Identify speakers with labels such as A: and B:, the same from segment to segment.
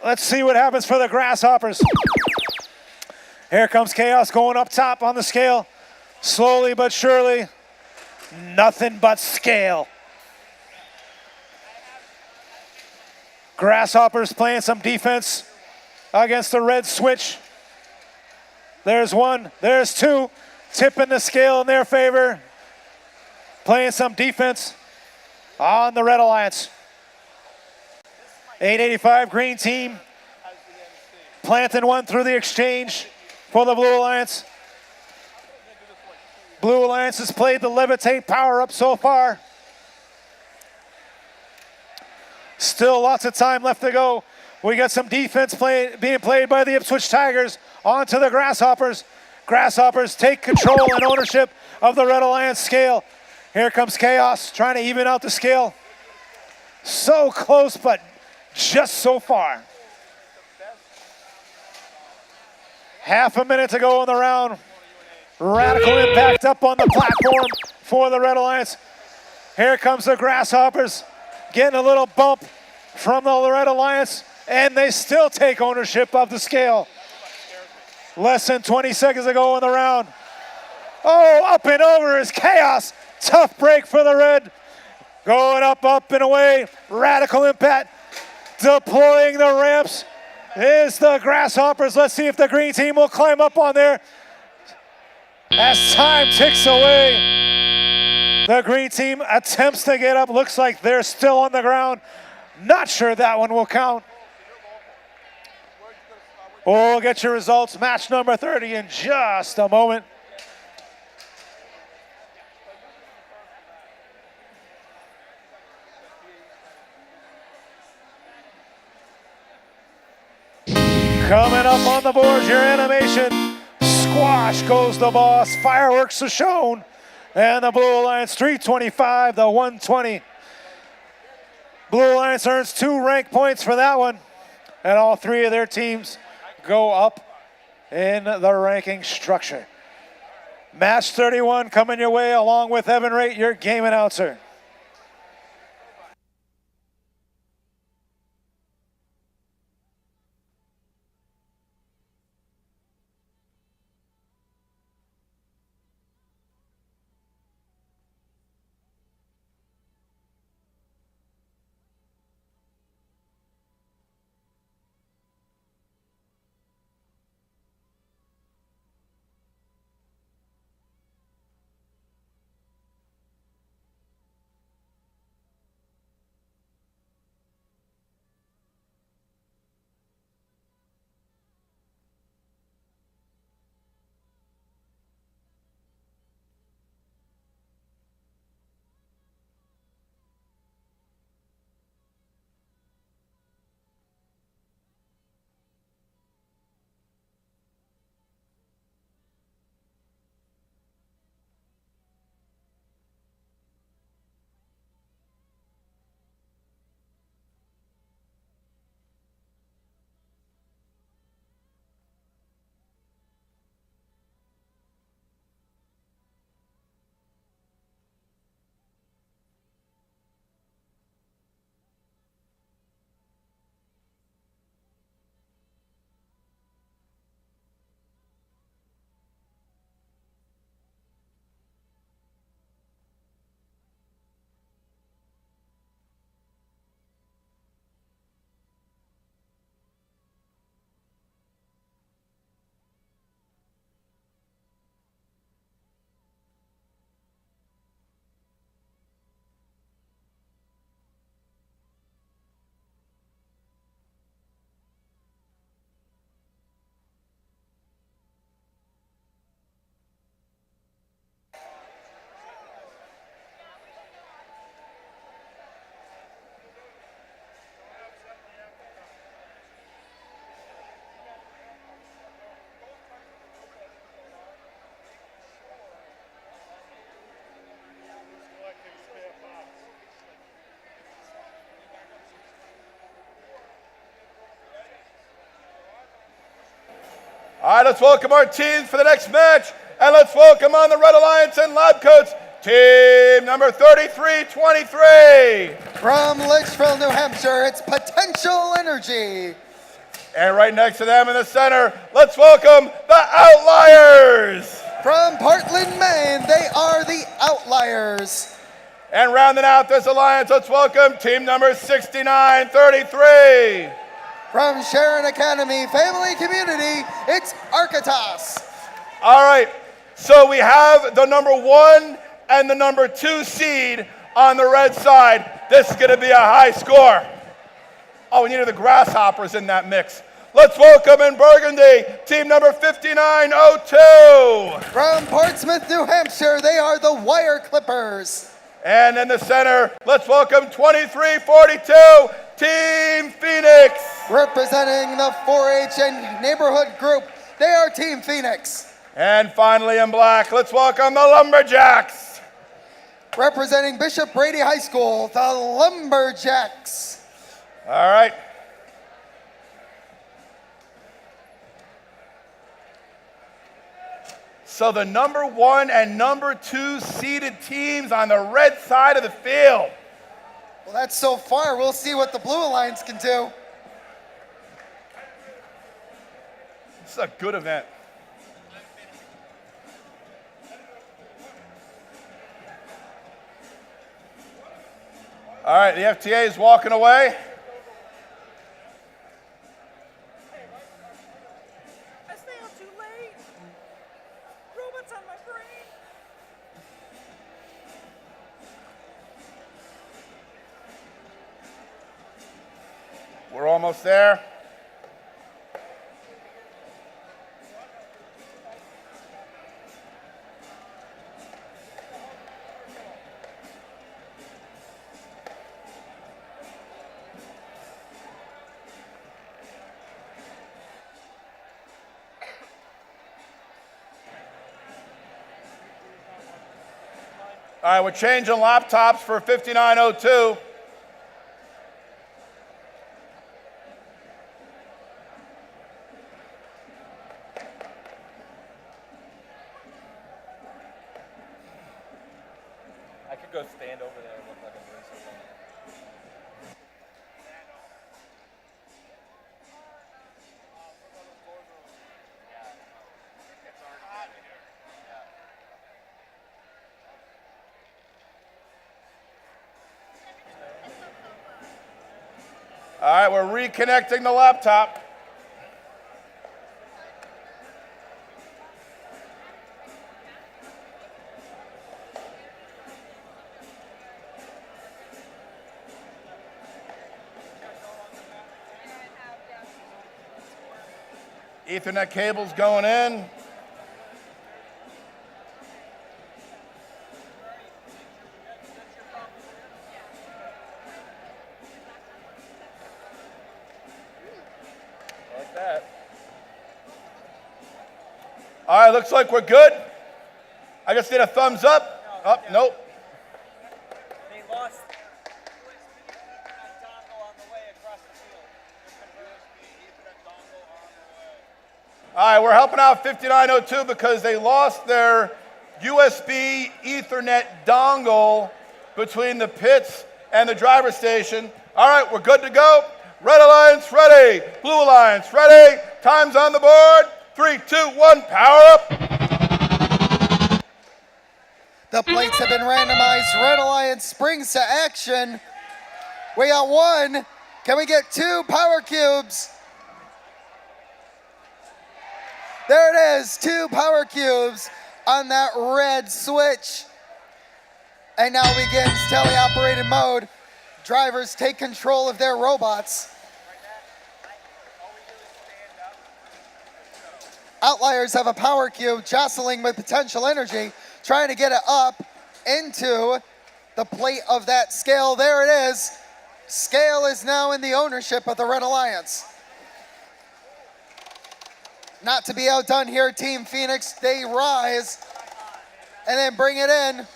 A: Let's see what happens for the Grasshoppers. Here comes Chaos going up top on the scale. Slowly but surely. Nothing but scale. Grasshoppers playing some defense against the red switch. There's one, there's two. Tipping the scale in their favor. Playing some defense on the Red Alliance. 885 green team. Planting one through the exchange for the Blue Alliance. Blue Alliance has played the Levitate power up so far. Still lots of time left to go. We got some defense being played by the Ipswich Tigers onto the Grasshoppers. Grasshoppers take control and ownership of the Red Alliance scale. Here comes Chaos trying to even out the scale. So close, but just so far. Half a minute to go in the round. Radical Impact up on the platform for the Red Alliance. Here comes the Grasshoppers getting a little bump from the Red Alliance, and they still take ownership of the scale. Less than 20 seconds to go in the round. Oh, up and over is Chaos. Tough break for the Red. Going up, up and away. Radical Impact deploying the ramps is the Grasshoppers. Let's see if the green team will climb up on there. As time ticks away, the green team attempts to get up. Looks like they're still on the ground. Not sure that one will count. We'll get your results. Match number 30 in just a moment. Coming up on the board, your animation. Squash goes the boss. Fireworks are shown. And the Blue Alliance 325, the 120. Blue Alliance earns 2 rank points for that one. And all 3 of their teams go up in the ranking structure. Match 31 coming your way along with Evan Raitt, your game announcer.
B: All right, let's welcome our teams for the next match. And let's welcome on the Red Alliance and Lab Coats, team number 3323.
C: From Litchfield, New Hampshire, it's Potential Energy.
B: And right next to them in the center, let's welcome the Outliers.
C: From Portland, Maine, they are the Outliers.
B: And rounding out this alliance, let's welcome team number 6933.
C: From Sharon Academy Family Community, it's Architas.
B: All right, so we have the number 1 and the number 2 seed on the red side. This is going to be a high score. Oh, we needed the Grasshoppers in that mix. Let's welcome in Burgundy, team number 5902.
C: From Portsmouth, New Hampshire, they are the Wire Clippers.
B: And in the center, let's welcome 2342, Team Phoenix.
C: Representing the 4-H and neighborhood group, they are Team Phoenix.
B: And finally in black, let's welcome the Lumberjacks.
C: Representing Bishop Brady High School, the Lumberjacks.
B: All right. So the number 1 and number 2 seeded teams on the red side of the field.
C: Well, that's so far. We'll see what the Blue Alliance can do.
B: This is a good event. All right, the FTA is walking away.
D: I stay out too late. Robots on my brain.
B: We're almost there. All right, we're changing laptops for 5902.
E: I could go stand over there and look like I'm doing something.
B: All right, we're reconnecting the laptop. Ethernet cables going in.
E: Like that.
B: All right, looks like we're good. I just need a thumbs up. Oh, nope.
D: They lost dongle on the way across the field.
B: All right, we're helping out 5902 because they lost their USB Ethernet dongle between the pits and the driver station. All right, we're good to go. Red Alliance ready. Blue Alliance ready. Time's on the board. 3, 2, 1, power up.
C: The plates have been randomized. Red Alliance springs to action. We got 1. Can we get 2 power cubes? There it is, 2 power cubes on that red switch. And now begins teleoperated mode. Drivers take control of their robots. Outliers have a power cube jostling with potential energy, trying to get it up into the plate of that scale. There it is. Scale is now in the ownership of the Red Alliance. Not to be outdone here, Team Phoenix, they rise and then bring it in.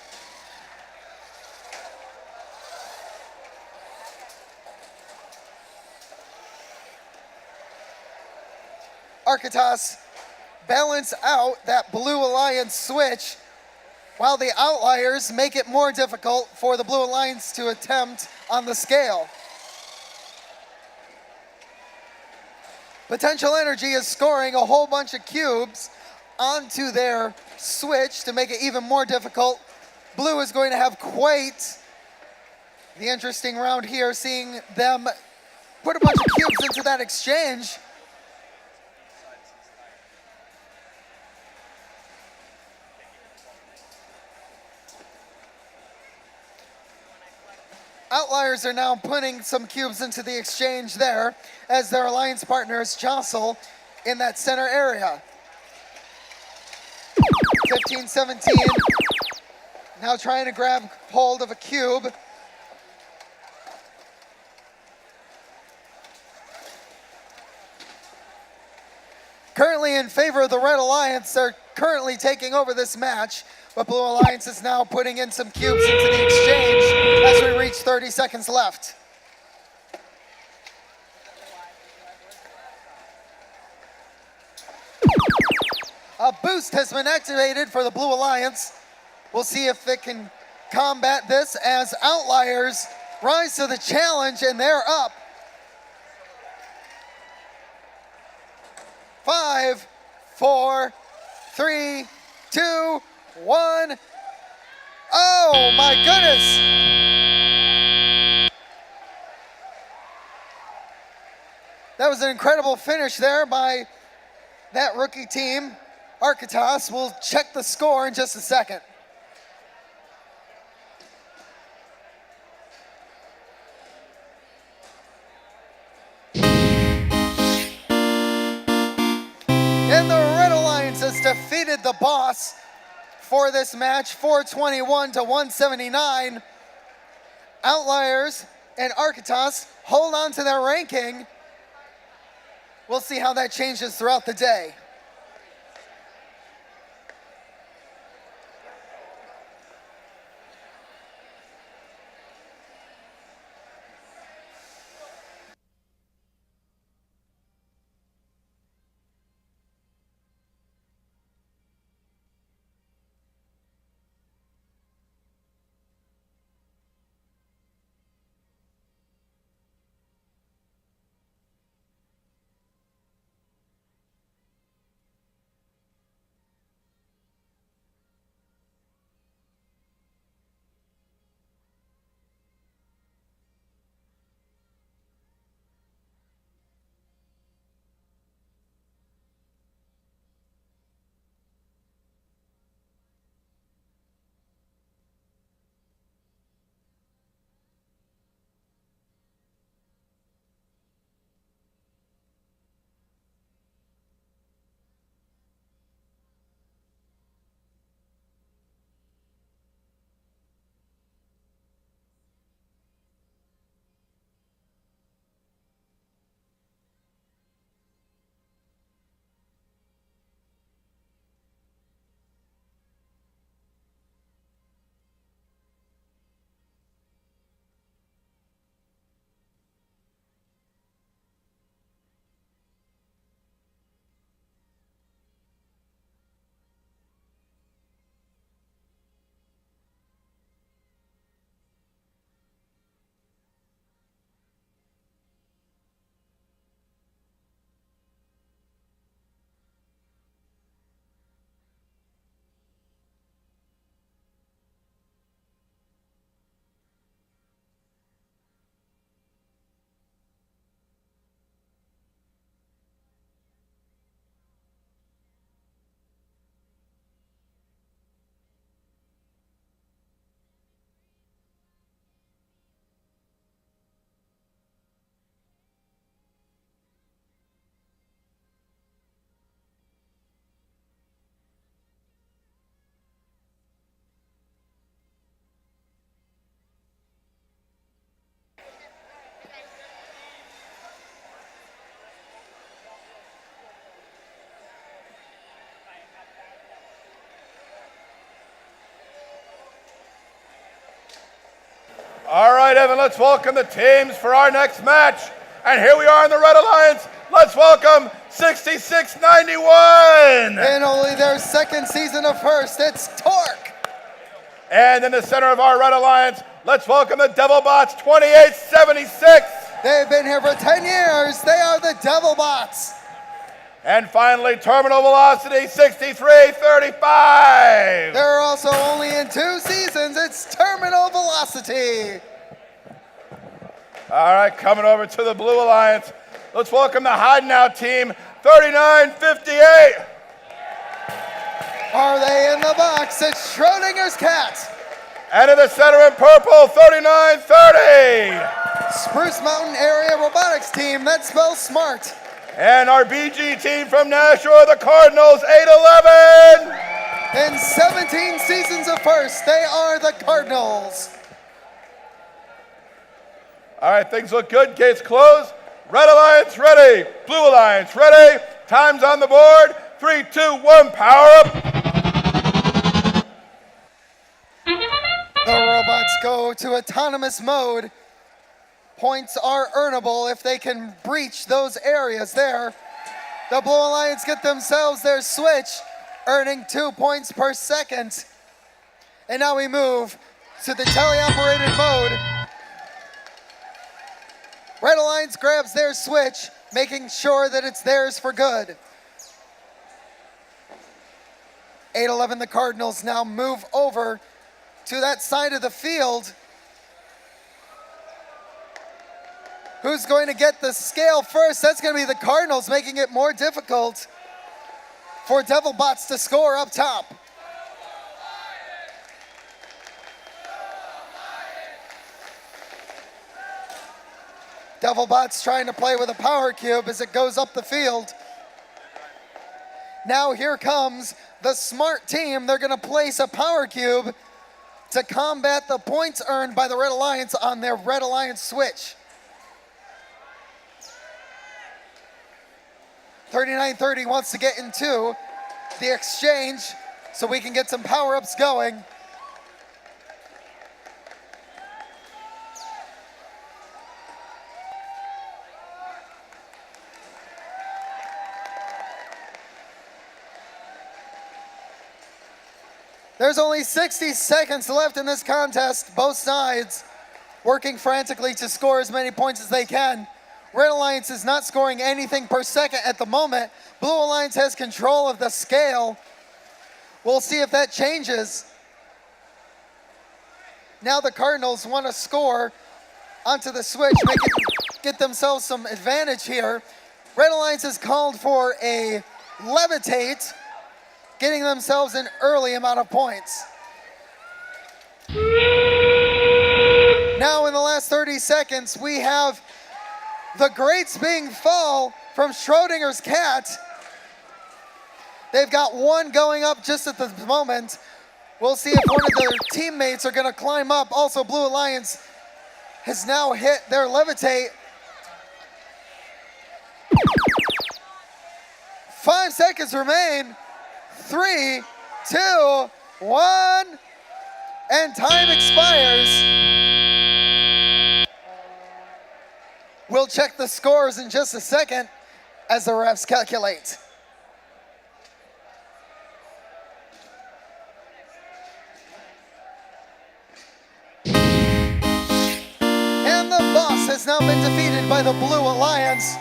C: Architas balance out that Blue Alliance switch, while the Outliers make it more difficult for the Blue Alliance to attempt on the scale. Potential Energy is scoring a whole bunch of cubes onto their switch to make it even more difficult. Blue is going to have quite the interesting round here, seeing them put a bunch of cubes into that exchange. Outliers are now putting some cubes into the exchange there as their alliance partners jostle in that center area. 15-17, now trying to grab hold of a cube. Currently in favor of the Red Alliance, they're currently taking over this match, but Blue Alliance is now putting in some cubes into the exchange as we reach 30 seconds left. A boost has been activated for the Blue Alliance. We'll see if it can combat this as Outliers rise to the challenge, and they're up. 5, 4, 3, 2, 1. Oh my goodness! That was an incredible finish there by that rookie team. Architas will check the score in just a second. And the Red Alliance has defeated the boss for this match, 421 to 179. Outliers and Architas hold on to their ranking. We'll see how that changes throughout the day.
B: All right, Evan, let's welcome the teams for our next match. And here we are in the Red Alliance. Let's welcome 6691.
C: In only their second season of First, it's Torque.
B: And in the center of our Red Alliance, let's welcome the Devilbots 2876.
C: They've been here for 10 years. They are the Devilbots.
B: And finally, terminal velocity 63.35.
C: They're also only in 2 seasons. It's terminal velocity.
B: All right, coming over to the Blue Alliance. Let's welcome the hiding out team, 3958.
C: Are they in the box? It's Schrodinger's cat.
B: And in the center in purple, 3930.
C: Spruce Mountain Area Robotics Team. That spells smart.
B: And our BG team from Nashua, the Cardinals, 811.
C: In 17 seasons of first, they are the Cardinals.
B: All right, things look good. Gates closed. Red Alliance ready. Blue Alliance ready. Time's on the board. 3, 2, 1, power up.
C: The robots go to autonomous mode. Points are earnable if they can breach those areas there. The Blue Alliance get themselves their switch, earning 2 points per second. And now we move to the teleoperated mode. Red Alliance grabs their switch, making sure that it's theirs for good. 811, the Cardinals now move over to that side of the field. Who's going to get the scale first? That's going to be the Cardinals, making it more difficult for Devilbots to score up top. Devilbots trying to play with a power cube as it goes up the field. Now here comes the smart team. They're going to place a power cube to combat the points earned by the Red Alliance on their Red Alliance switch. 3930 wants to get into the exchange so we can get some power-ups going. There's only 60 seconds left in this contest. Both sides working frantically to score as many points as they can. Red Alliance is not scoring anything per second at the moment. Blue Alliance has control of the scale. We'll see if that changes. Now the Cardinals want to score onto the switch, get themselves some advantage here. Red Alliance has called for a levitate, getting themselves an early amount of points. Now in the last 30 seconds, we have the Great Spinning Fall from Schrodinger's cat. They've got one going up just at the moment. We'll see if one of their teammates are gonna climb up. Also, Blue Alliance has now hit their levitate. 5 seconds remain. 3, 2, 1, and time expires. We'll check the scores in just a second as the refs calculate. And the boss has now been defeated by the Blue Alliance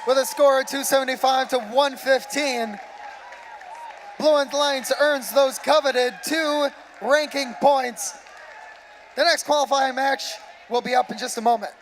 C: with a score of 275 to 115. Blue Alliance earns those coveted 2 ranking points. The next qualifying match will be up in just a moment.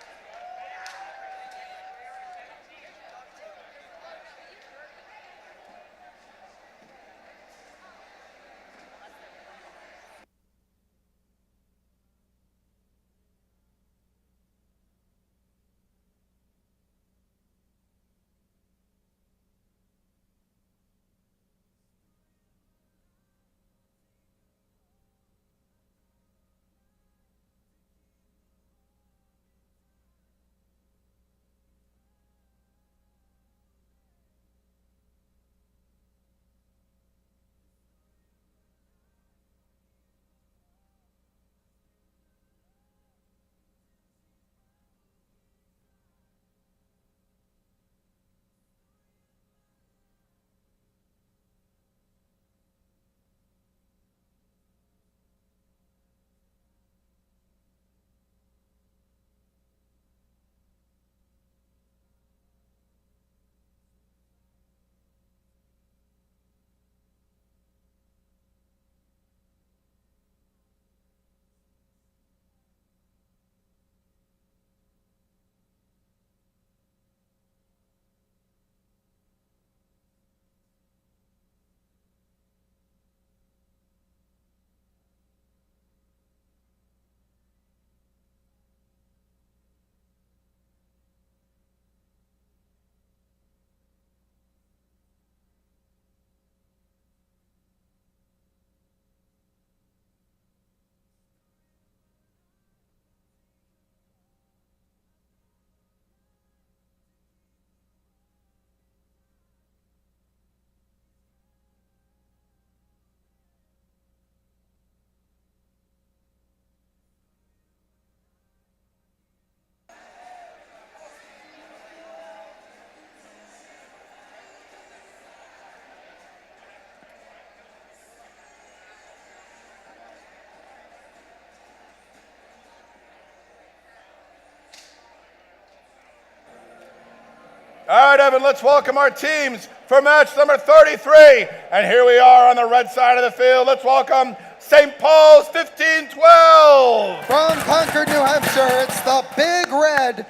B: All right, Evan, let's welcome our teams for match number 33. And here we are on the red side of the field. Let's welcome St. Paul's 1512.
C: From Concord, New Hampshire, it's the Big Red.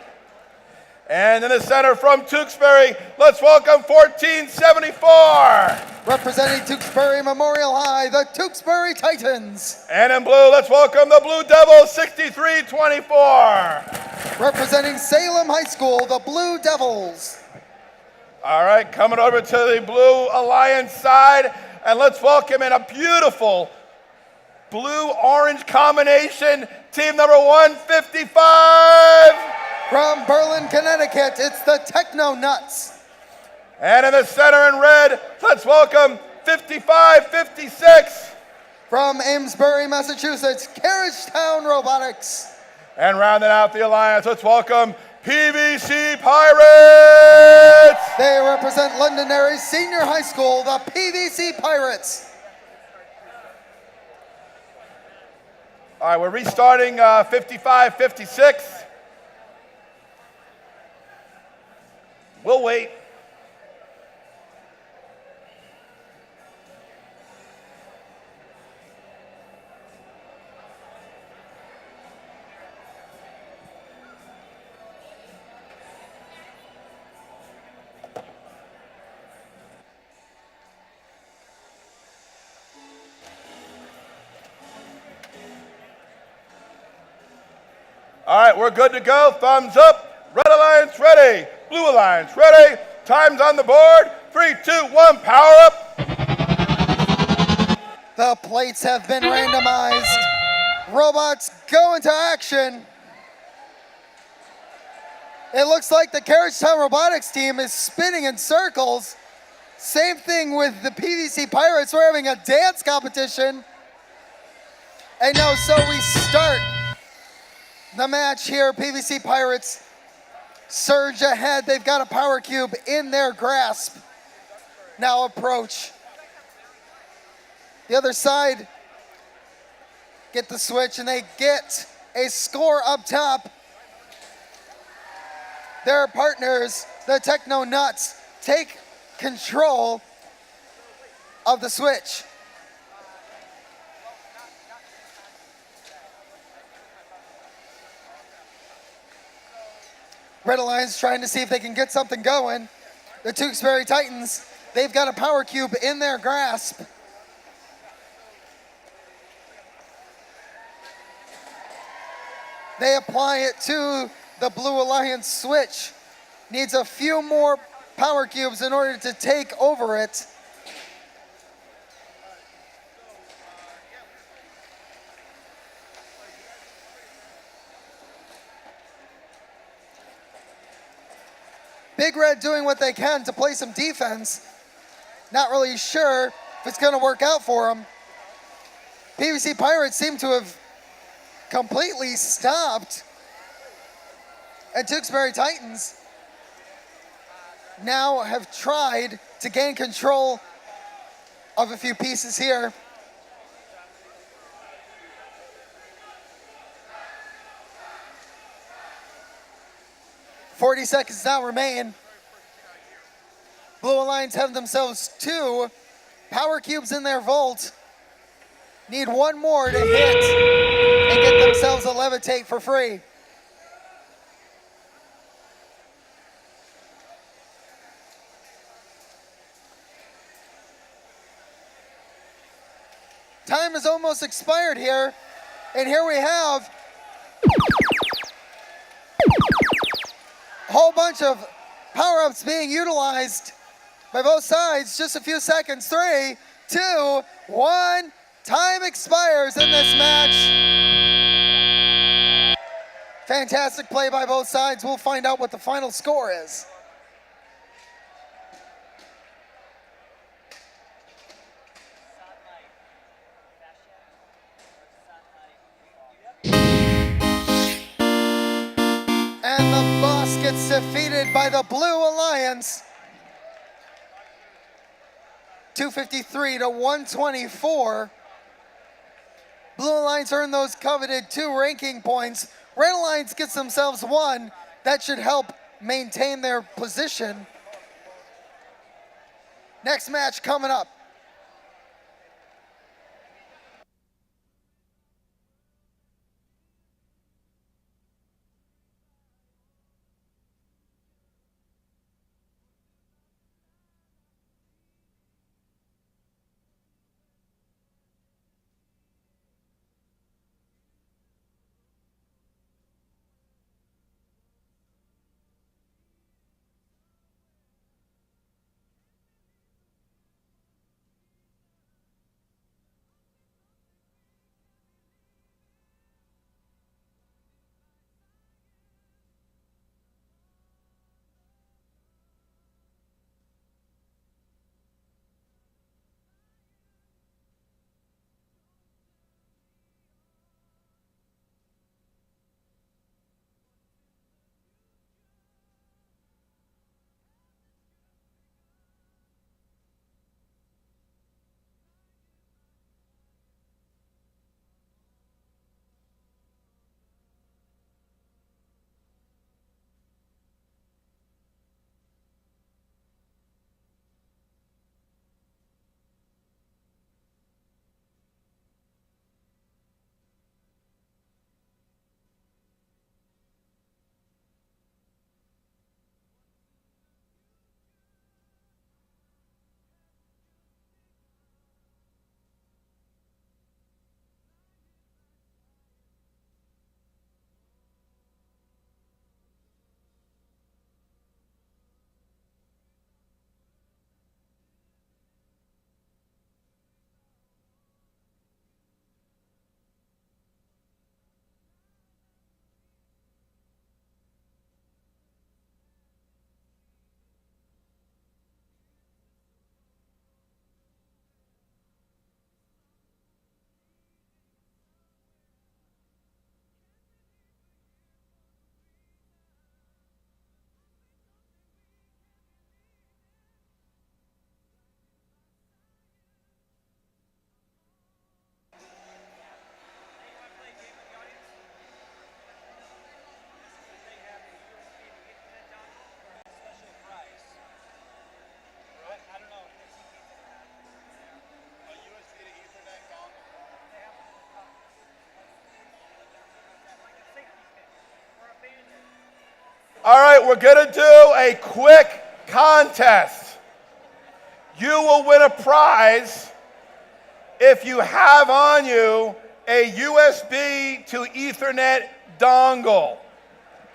B: And in the center from Tewksbury, let's welcome 1474.
C: Representing Tewksbury Memorial High, the Tewksbury Titans.
B: And in blue, let's welcome the Blue Devils 6324.
C: Representing Salem High School, the Blue Devils.
B: All right, coming over to the Blue Alliance side, and let's welcome in a beautiful blue-orange combination, team number 155.
C: From Berlin, Connecticut, it's the Techno Nuts.
B: And in the center in red, let's welcome 5556.
C: From Amesbury, Massachusetts, Carriagetown Robotics.
B: And rounding out the alliance, let's welcome PVC Pirates.
C: They represent Londonderry Senior High School, the PVC Pirates.
B: All right, we're restarting 5556. We'll wait. All right, we're good to go. Thumbs up. Red Alliance ready. Blue Alliance ready. Time's on the board. 3, 2, 1, power up.
C: The plates have been randomized. Robots go into action. It looks like the Carriagetown Robotics team is spinning in circles. Same thing with the PVC Pirates. We're having a dance competition. And now, so we start the match here. PVC Pirates surge ahead. They've got a power cube in their grasp. Now approach. The other side get the switch and they get a score up top. Their partners, the Techno Nuts, take control of the switch. Red Alliance trying to see if they can get something going. The Tewksbury Titans, they've got a power cube in their grasp. They apply it to the Blue Alliance switch. Needs a few more power cubes in order to take over it. Big Red doing what they can to play some defense. Not really sure if it's going to work out for them. PVC Pirates seem to have completely stopped. And Tewksbury Titans now have tried to gain control of a few pieces here. "40 seconds now remain. Blue Alliance have themselves 2 power cubes in their vault. Need 1 more to hit and get themselves a levitate for free. Time is almost expired here, and here we have a whole bunch of power-ups being utilized by both sides. Just a few seconds. 3, 2, 1. Time expires in this match. Fantastic play by both sides. We'll find out what the final score is. And the boss gets defeated by the Blue Alliance. 253 to 124. Blue Alliance earned those coveted 2 ranking points. Red Alliance gets themselves 1. That should help maintain their position. Next match coming up.
B: All right, we're gonna do a quick contest. You will win a prize if you have on you a USB to Ethernet dongle.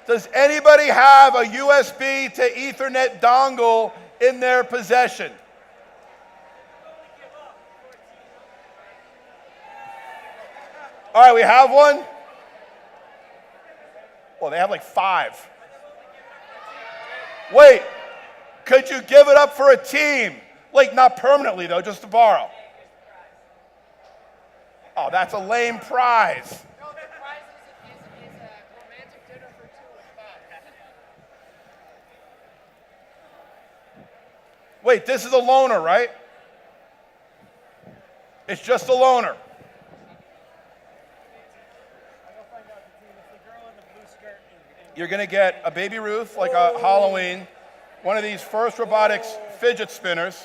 B: Does anybody have a USB to Ethernet dongle in their possession? All right, we have one. Well, they have like 5. Wait, could you give it up for a team? Like, not permanently, though, just to borrow. Oh, that's a lame prize.
F: No, the prize is a romantic dinner for 2 with Bob.
B: Wait, this is a loaner, right? It's just a loaner. You're going to get a Baby Ruth, like a Halloween, one of these First Robotics fidget spinners,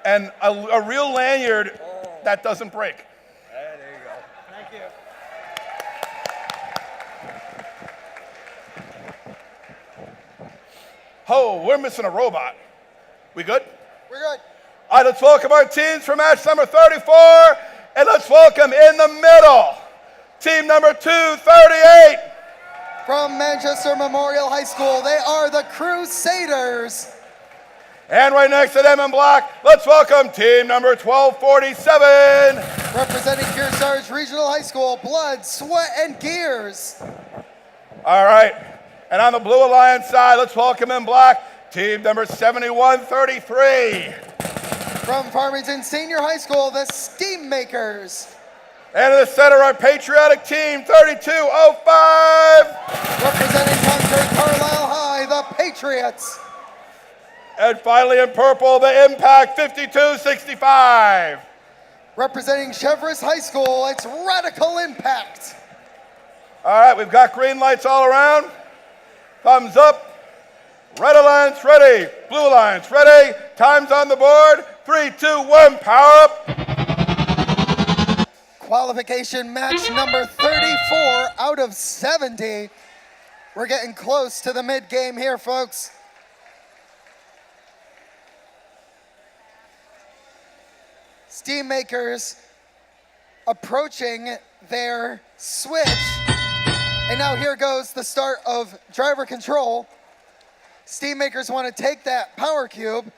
B: and a real lanyard that doesn't break.
E: There you go. Thank you.
B: Oh, we're missing a robot. We good?
C: We're good.
B: All right, let's welcome our teams for match number 34, and let's welcome in the middle, team number 238.
C: From Manchester Memorial High School, they are the Crusaders.
B: And right next to them in black, let's welcome team number 1247.
C: Representing Kearsarge Regional High School, Blood, Sweat, and Gears.
B: All right, and on the Blue Alliance side, let's welcome in black, team number 7133.
C: From Farmington Senior High School, the Steam Makers.
B: And in the center, our patriotic team, 3205.
C: Representing Concord Carlisle High, the Patriots.
B: And finally in purple, the Impact 5265.
C: Representing Cheverus High School, it's Radical Impact.
B: All right, we've got green lights all around. Thumbs up. Red Alliance ready. Blue Alliance ready. Time's on the board. 3, 2, 1, power up.
C: Qualification match number 34 out of 70. We're getting close to the mid-game here, folks. Steammakers approaching their switch. And now here goes the start of driver control. Steammakers want to take that power cube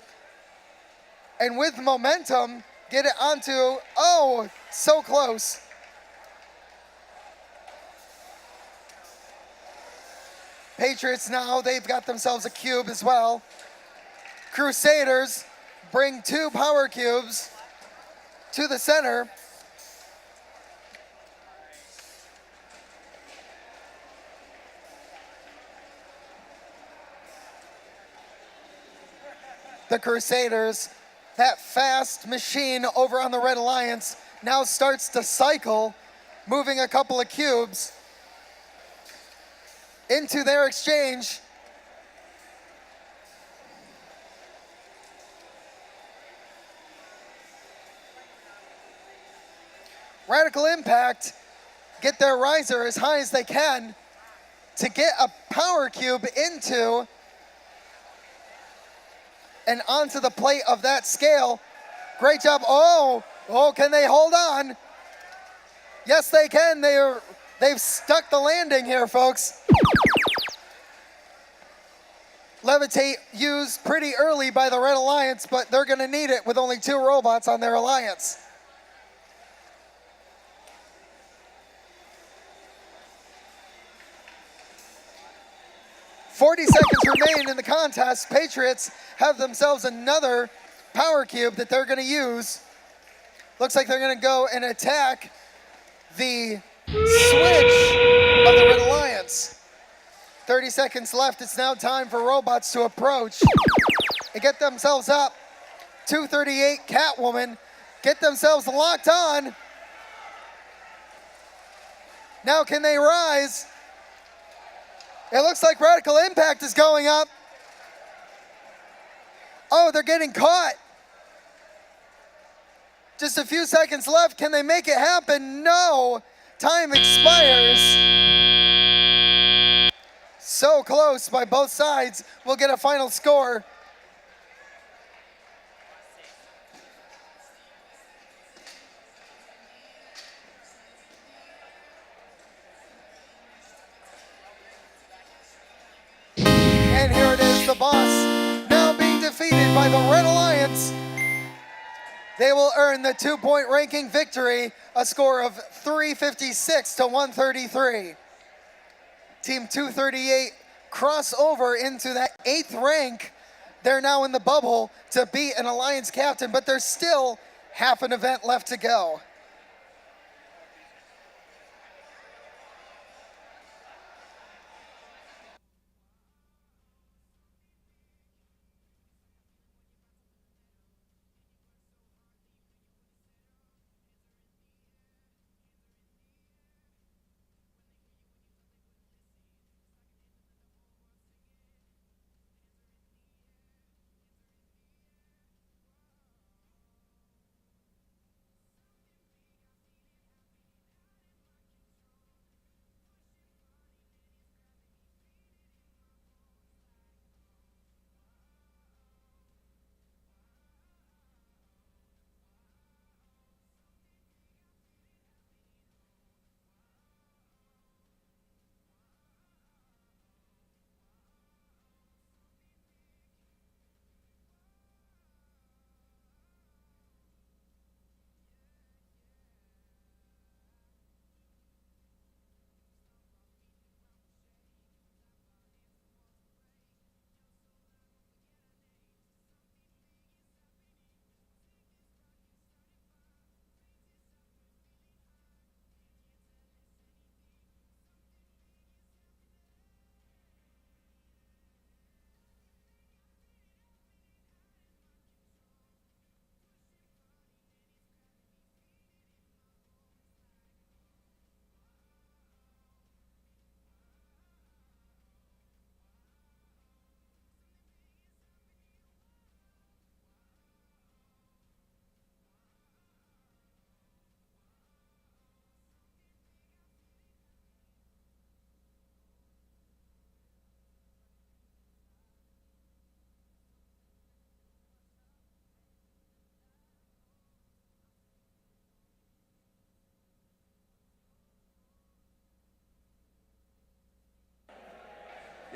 C: and with momentum get it onto, oh, so close. Patriots now, they've got themselves a cube as well. Crusaders bring 2 power cubes to the center. The Crusaders, that fast machine over on the Red Alliance, now starts to cycle, moving a couple of cubes into their exchange. Radical Impact get their riser as high as they can to get a power cube into and onto the plate of that scale. Great job. Oh, can they hold on? Yes, they can. They've stuck the landing here, folks. Levitate used pretty early by the Red Alliance, but they're gonna need it with only 2 robots on their alliance. "40 seconds remain in the contest. Patriots have themselves another power cube that they're gonna use. Looks like they're gonna go and attack the switch of the Red Alliance. 30 seconds left. It's now time for robots to approach and get themselves up. 238 Catwoman, get themselves locked on. Now can they rise? It looks like Radical Impact is going up. Oh, they're getting caught. Just a few seconds left. Can they make it happen? No. Time expires. So close by both sides. We'll get a final score. And here it is, the boss now being defeated by the Red Alliance. They will earn the 2-point ranking victory, a score of 356 to 133. Team 238 cross over into that 8th rank. They're now in the bubble to beat an Alliance captain, but there's still half an event left to go.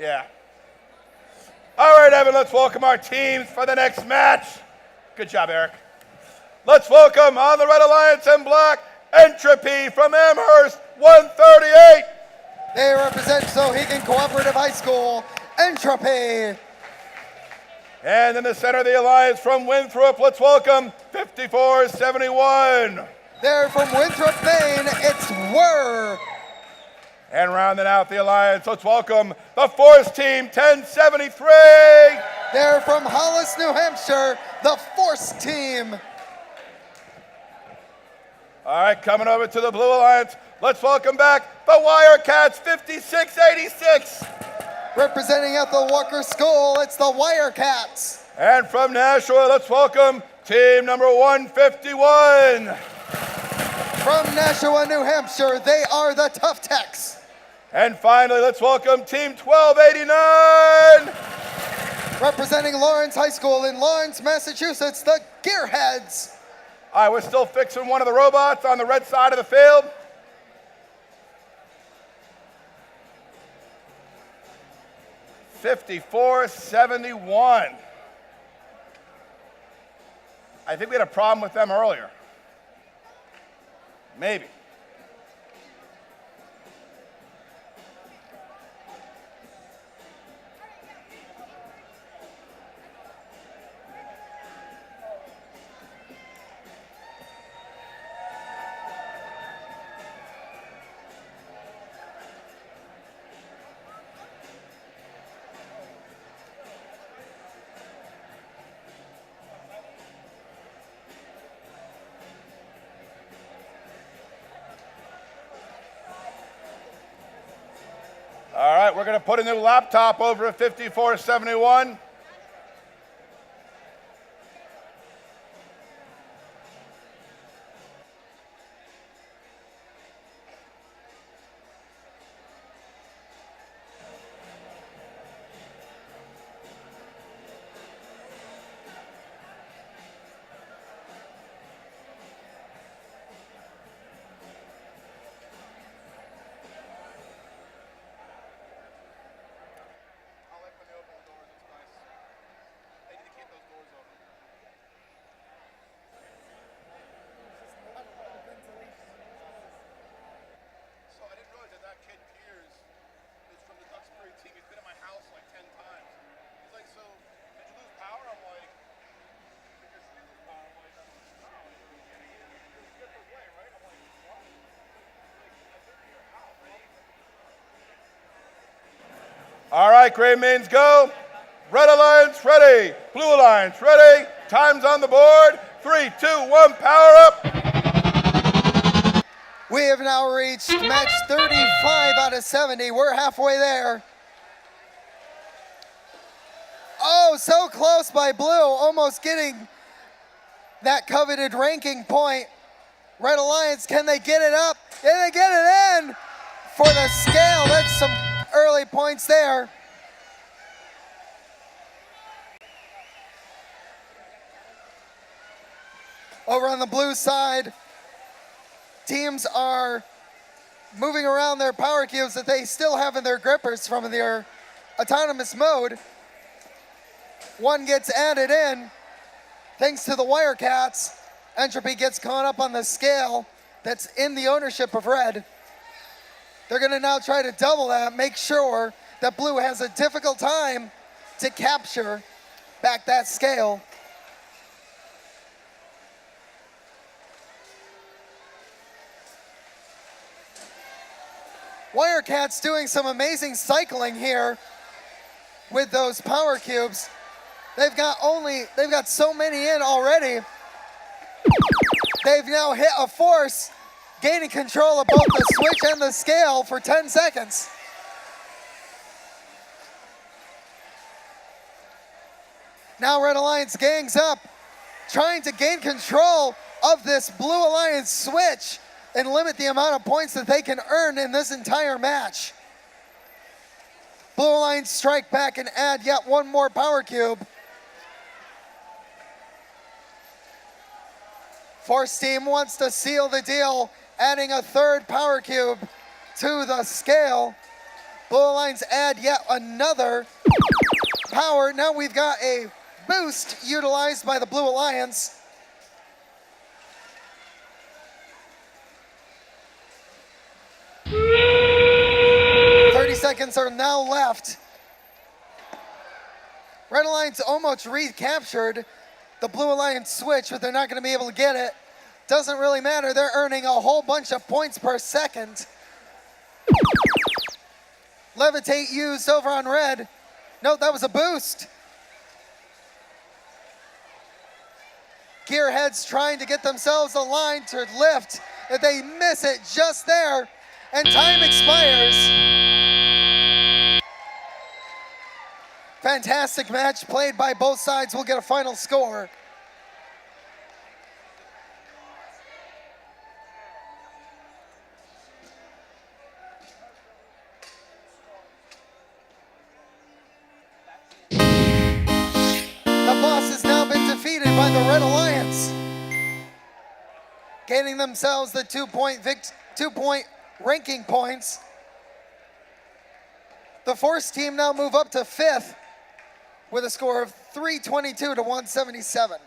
B: Yeah. All right, Evan, let's welcome our teams for the next match. Good job, Eric. Let's welcome on the Red Alliance in black, Entropy from Amherst, 138.
C: They represent Sohegan Cooperative High School, Entropy.
B: And in the center of the alliance from Winthrop, let's welcome 5471.
C: They're from Winthrop, Maine. It's Whir.
B: And rounding out the alliance, let's welcome the Force Team 1073.
C: They're from Hollis, New Hampshire, the Force Team.
B: All right, coming over to the Blue Alliance, let's welcome back the Wirecats 5686.
C: Representing at the Walker School, it's the Wirecats.
B: And from Nashua, let's welcome team number 151.
C: From Nashua, New Hampshire, they are the Tough Techs.
B: And finally, let's welcome team 1289.
C: Representing Lawrence High School in Lawrence, Massachusetts, the Gearheads.
B: All right, we're still fixing one of the robots on the red side of the field. $54.71. I think we had a problem with them earlier. Maybe. All right, we're going to put a new laptop over at 5471. All right, Gray Mains go. Red Alliance ready. Blue Alliance ready. Time's on the board. 3, 2, 1, power up.
C: We have now reached match 35 out of 70. We're halfway there. Oh, so close by Blue, almost getting that coveted ranking point. Red Alliance, can they get it up? Can they get it in for the scale? That's some early points there. Over on the blue side, teams are moving around their power cubes that they still have in their grippers from their autonomous mode. One gets added in thanks to the Wirecats. Entropy gets caught up on the scale that's in the ownership of Red. They're going to now try to double that, make sure that Blue has a difficult time to capture back that scale. Wirecats doing some amazing cycling here with those power cubes. They've got so many in already. They've now hit a force, gaining control of both the switch and the scale for 10 seconds. Now Red Alliance gangs up, trying to gain control of this Blue Alliance switch and limit the amount of points that they can earn in this entire match. Blue Alliance strike back and add yet one more power cube. Force Team wants to seal the deal, adding a third power cube to the scale. Blue Alliance add yet another power. Now we've got a boost utilized by the Blue Alliance. Seconds are now left. Red Alliance almost recaptured the Blue Alliance switch, but they're not going to be able to get it. Doesn't really matter. They're earning a whole bunch of points per second. Levitate used over on red. No, that was a boost. Gearheads trying to get themselves aligned to lift. If they miss it just there, and time expires. Fantastic match played by both sides. We'll get a final score. The boss has now been defeated by the Red Alliance, gaining themselves the 2-point ranking points. The Force team now move up to 5th with a score of 322 to 177.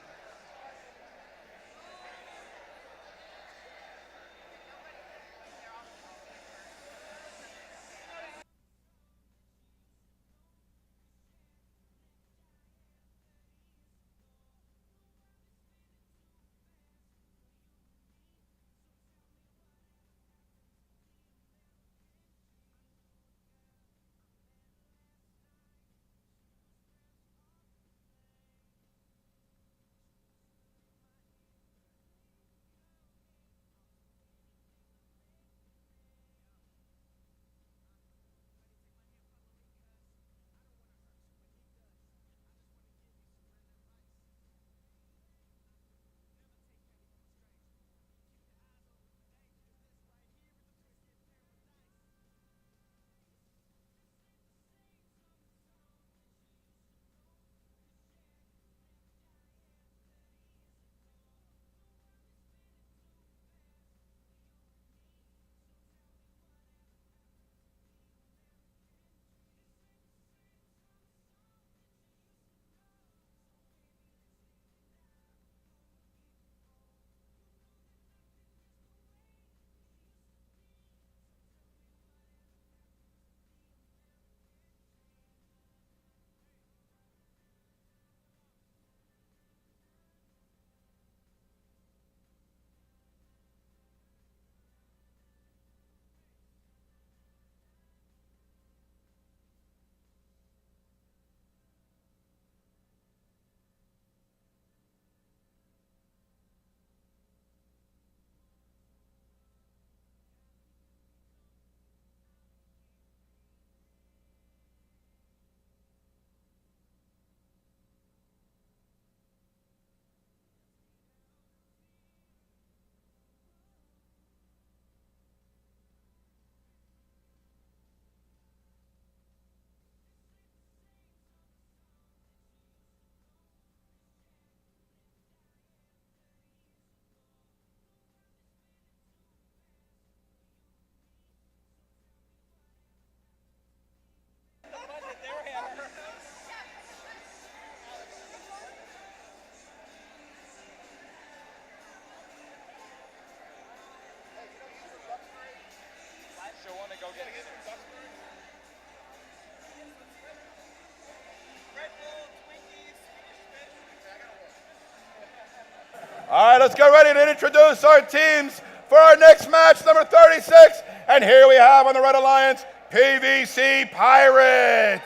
B: All right, let's get ready to introduce our teams for our next match, number 36. And here we have on the Red Alliance, PVC Pirates.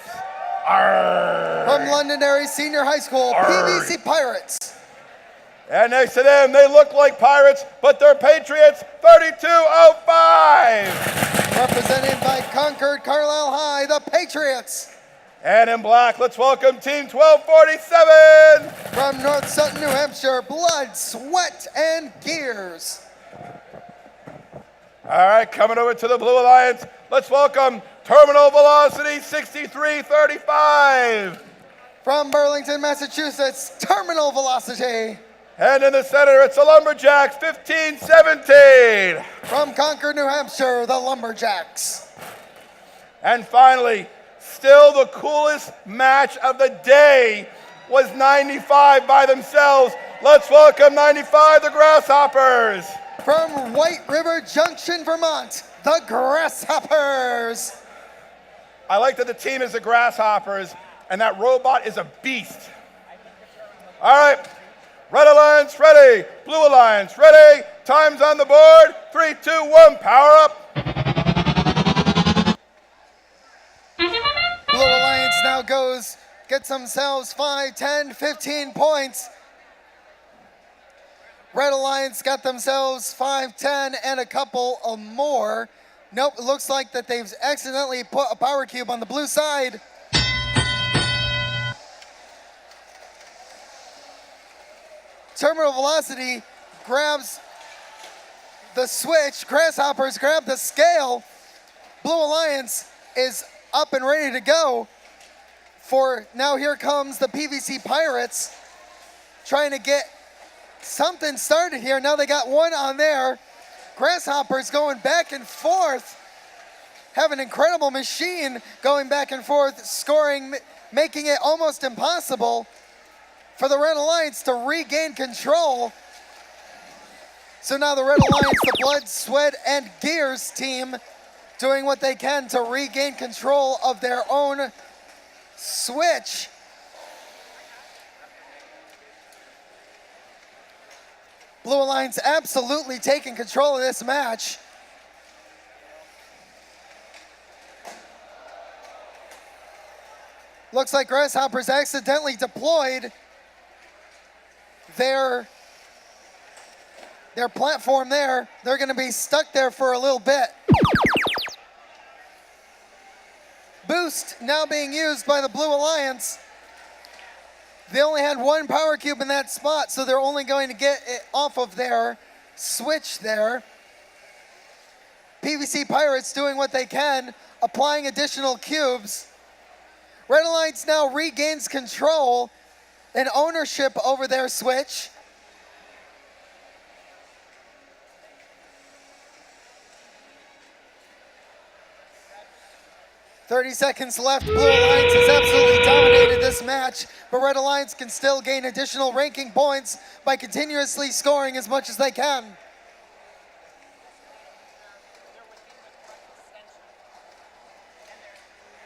B: Arr.
C: From Londonderry Senior High School, PVC Pirates.
B: And next to them, they look like Pirates, but they're Patriots, 3205.
C: Represented by Concord Carlisle High, the Patriots.
B: And in black, let's welcome Team 1247.
C: From North Sutton, New Hampshire, Blood, Sweat, and Gears.
B: All right, coming over to the Blue Alliance, let's welcome Terminal Velocity 6335.
C: From Burlington, Massachusetts, Terminal Velocity.
B: And in the center, it's the Lumberjacks 1517.
C: From Concord, New Hampshire, the Lumberjacks.
B: And finally, still the coolest match of the day was 95 by themselves. Let's welcome 95, the Grasshoppers.
C: From White River Junction, Vermont, the Grasshoppers.
B: I like that the team is the Grasshoppers, and that robot is a beast. All right, Red Alliance ready, Blue Alliance ready. Time's on the board. 3, 2, 1, power up.
C: Blue Alliance now gets themselves 5, 10, 15 points. Red Alliance got themselves 5, 10, and a couple of more. Nope, it looks like that they've accidentally put a power cube on the blue side. Terminal Velocity grabs the switch. Grasshoppers grab the scale. Blue Alliance is up and ready to go. For now, here comes the PVC Pirates trying to get something started here. Now they got one on there. Grasshoppers going back and forth. Have an incredible machine going back and forth, scoring, making it almost impossible for the Red Alliance to regain control. So now the Red Alliance, the Blood, Sweat, and Gears team doing what they can to regain control of their own switch. Blue Alliance absolutely taking control of this match. Looks like Grasshoppers accidentally deployed their platform there. They're going to be stuck there for a little bit. Boost now being used by the Blue Alliance. They only had one power cube in that spot, so they're only going to get it off of their switch there. PVC Pirates doing what they can, applying additional cubes. Red Alliance now regains control and ownership over their switch. "30 seconds left. Blue Alliance has absolutely dominated this match, but Red Alliance can still gain additional ranking points by continuously scoring as much as they can.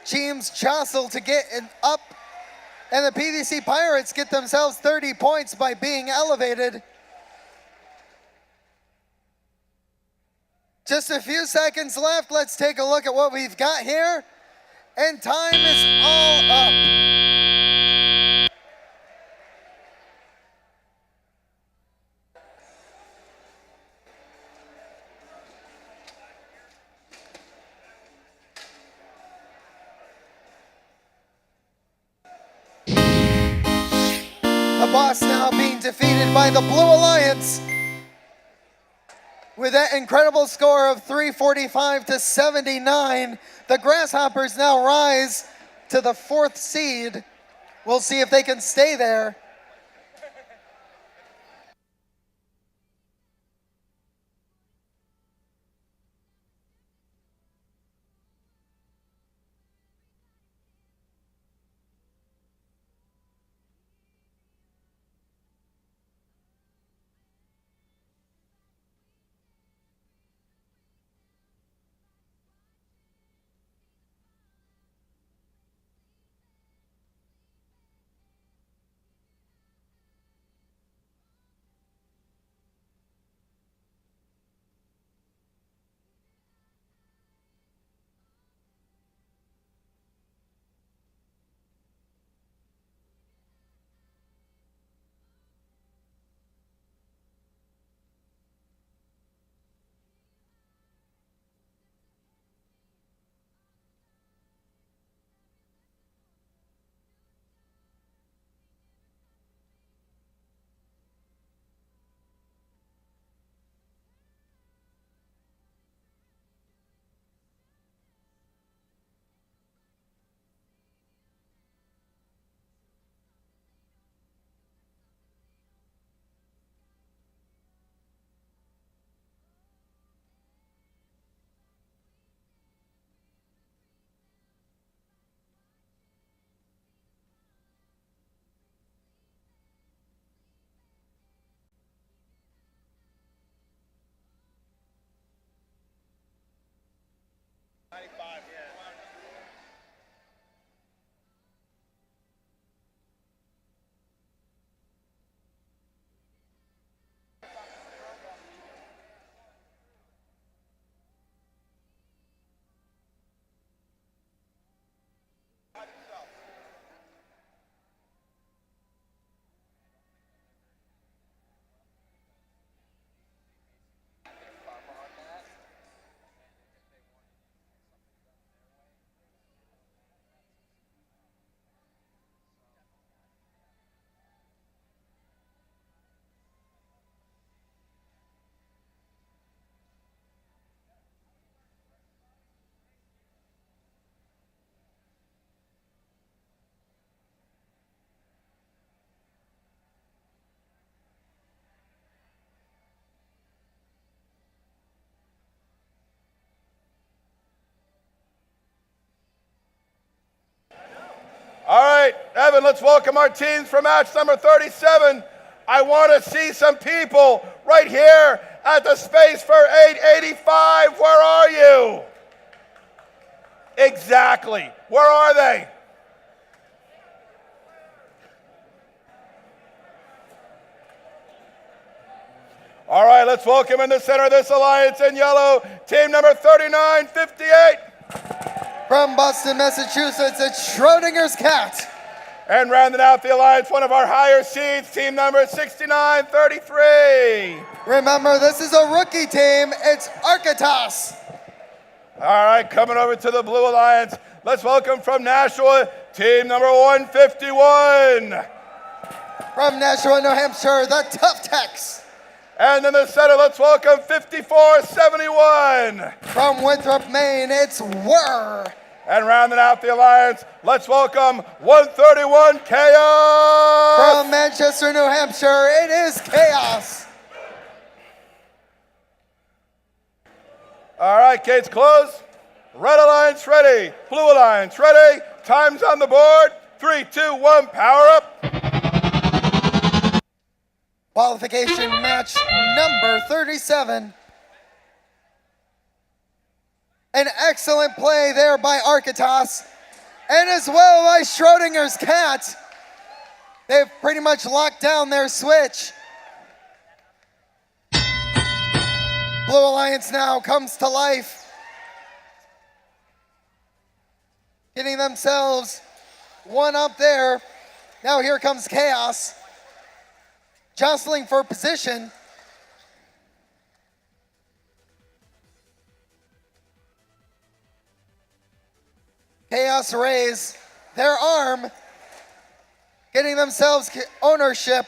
C: Teams jostle to get it up, and the PVC Pirates get themselves 30 points by being elevated. Just a few seconds left. Let's take a look at what we've got here. And time is all up. The boss now being defeated by the Blue Alliance with that incredible score of 345 to 79. The Grasshoppers now rise to the 4th seed. We'll see if they can stay there.
B: All right, Evan, let's welcome our teams for match number 37. I want to see some people right here at the space for 885. Where are you? Exactly. Where are they? All right, let's welcome in the center of this alliance in yellow, team number 3958.
C: From Boston, Massachusetts, it's Schrodinger's Cat.
B: And rounding out the alliance, one of our higher seeds, team number 6933.
C: Remember, this is a rookie team. It's Architas.
B: All right, coming over to the Blue Alliance, let's welcome from Nashua, team number 151.
C: From Nashua, New Hampshire, the Tough Techs.
B: And in the center, let's welcome 5471.
C: From Winthrop, Maine, it's Whir.
B: And rounding out the alliance, let's welcome 131 Chaos.
C: From Manchester, New Hampshire, it is Chaos.
B: All right, gates closed. Red Alliance ready. Blue Alliance ready. Time's on the board. 3, 2, 1, power up.
C: Qualification match number 37. An excellent play there by Architas, and as well by Schrodinger's Cat. They've pretty much locked down their switch. Blue Alliance now comes to life, getting themselves one up there. Now here comes Chaos, jostling for position. Chaos raise their arm, getting themselves ownership.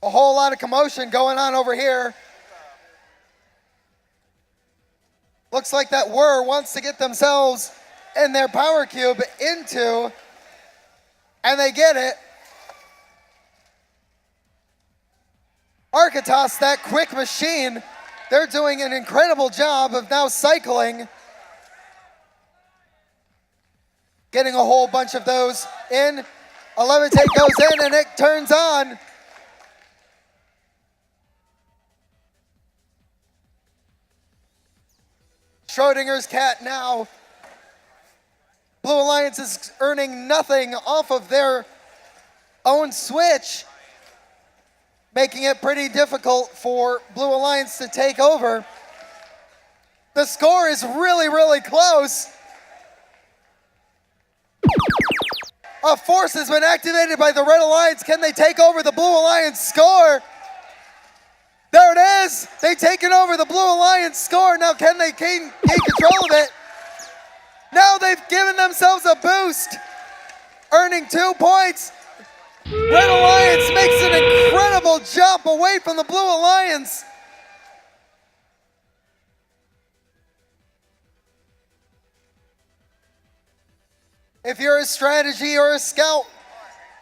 C: A whole lot of commotion going on over here. Looks like that Whir wants to get themselves in their power cube into, and they get it. Architas, that quick machine, they're doing an incredible job of now cycling, getting a whole bunch of those in. A levitate goes in and it turns on. Schrodinger's Cat now. Blue Alliance is earning nothing off of their own switch, making it pretty difficult for Blue Alliance to take over. The score is really, really close. A force has been activated by the Red Alliance. Can they take over the Blue Alliance score? There it is. They've taken over the Blue Alliance score. Now can they gain control of it? Now they've given themselves a boost, earning 2 points. Red Alliance makes an incredible jump away from the Blue Alliance. If you're a strategy or a scout,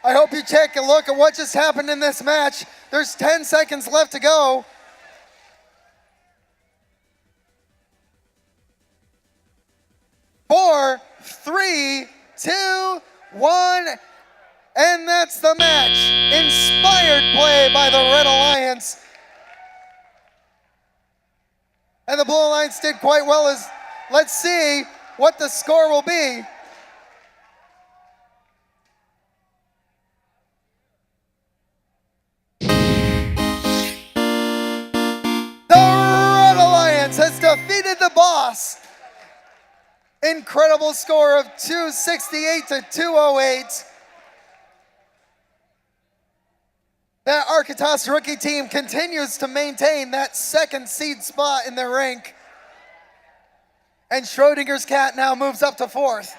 C: I hope you take a look at what just happened in this match. There's 10 seconds left to go. Four, three, two, one, and that's the match. Inspired play by the Red Alliance. And the Blue Alliance did quite well. Let's see what the score will be. The Red Alliance has defeated the Boss. Incredible score of 268 to 208. That Arkitas rookie team continues to maintain that second seed spot in their rank. And Schrodinger's cat now moves up to fourth.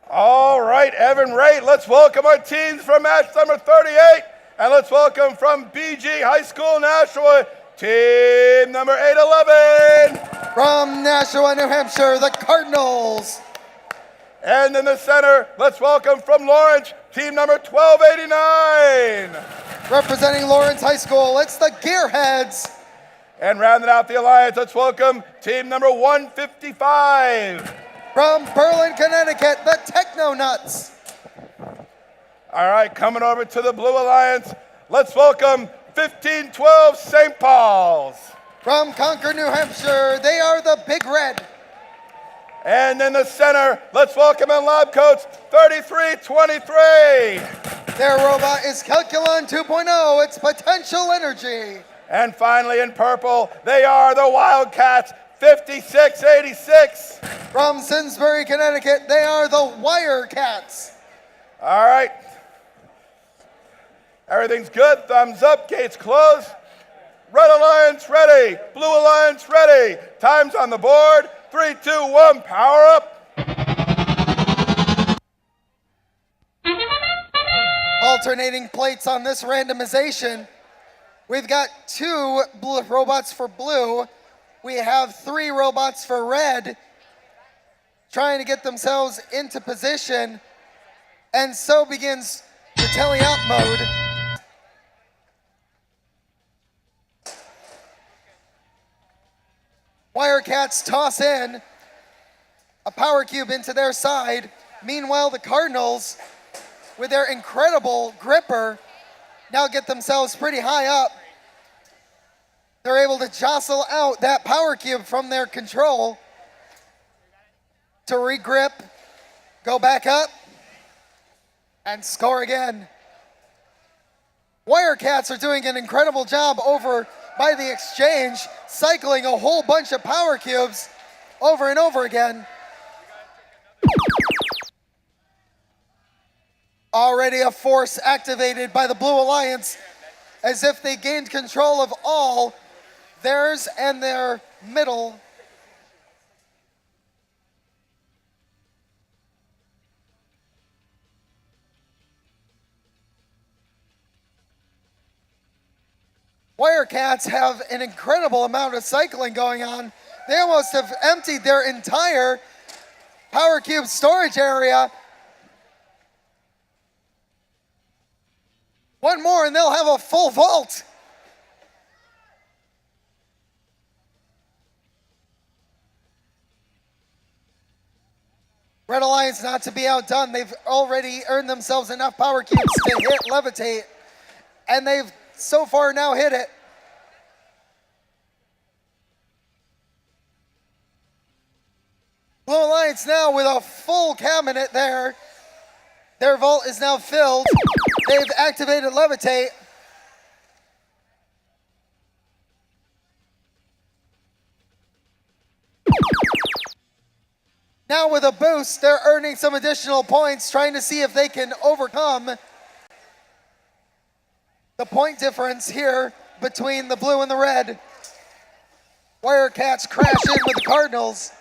B: All right, Evan Ray, let's welcome our teams from match number 38. And let's welcome from BG High School, Nashua, team number 811.
C: From Nashua, New Hampshire, the Cardinals.
B: And in the center, let's welcome from Lawrence, team number 1289.
C: Representing Lawrence High School, it's the Gearheads.
B: And rounding out the alliance, let's welcome team number 155.
C: From Berlin, Connecticut, the Techno Nuts.
B: All right, coming over to the Blue Alliance, let's welcome 1512 St. Paul's.
C: From Concord, New Hampshire, they are the Big Red.
B: And in the center, let's welcome in lab coats 3323.
C: Their robot is Calculon 2.0, it's Potential Energy.
B: And finally in purple, they are the Wildcats 5686.
C: From Simsbury, Connecticut, they are the Wirecats.
B: All right. Everything's good. Thumbs up. Gates closed. Red Alliance ready. Blue Alliance ready. Time's on the board. 3, 2, 1. Power up.
C: Alternating plates on this randomization. We've got 2 robots for blue. We have 3 robots for red trying to get themselves into position. And so begins the telly up mode. Wirecats toss in a power cube into their side. Meanwhile, the Cardinals, with their incredible gripper, now get themselves pretty high up. They're able to jostle out that power cube from their control to regrip, go back up, and score again. Wirecats are doing an incredible job over by the exchange, cycling a whole bunch of power cubes over and over again. Already a force activated by the Blue Alliance, as if they gained control of all theirs and their middle. Wirecats have an incredible amount of cycling going on. They almost have emptied their entire Power Cube storage area. One more and they'll have a full vault. Red Alliance not to be outdone. They've already earned themselves enough power cubes to hit Levitate, and they've so far now hit it. Blue Alliance now with a full cabinet there. Their vault is now filled. They've activated Levitate. Now with a boost, they're earning some additional points, trying to see if they can overcome the point difference here between the blue and the red. Wirecats crash in with the Cardinals.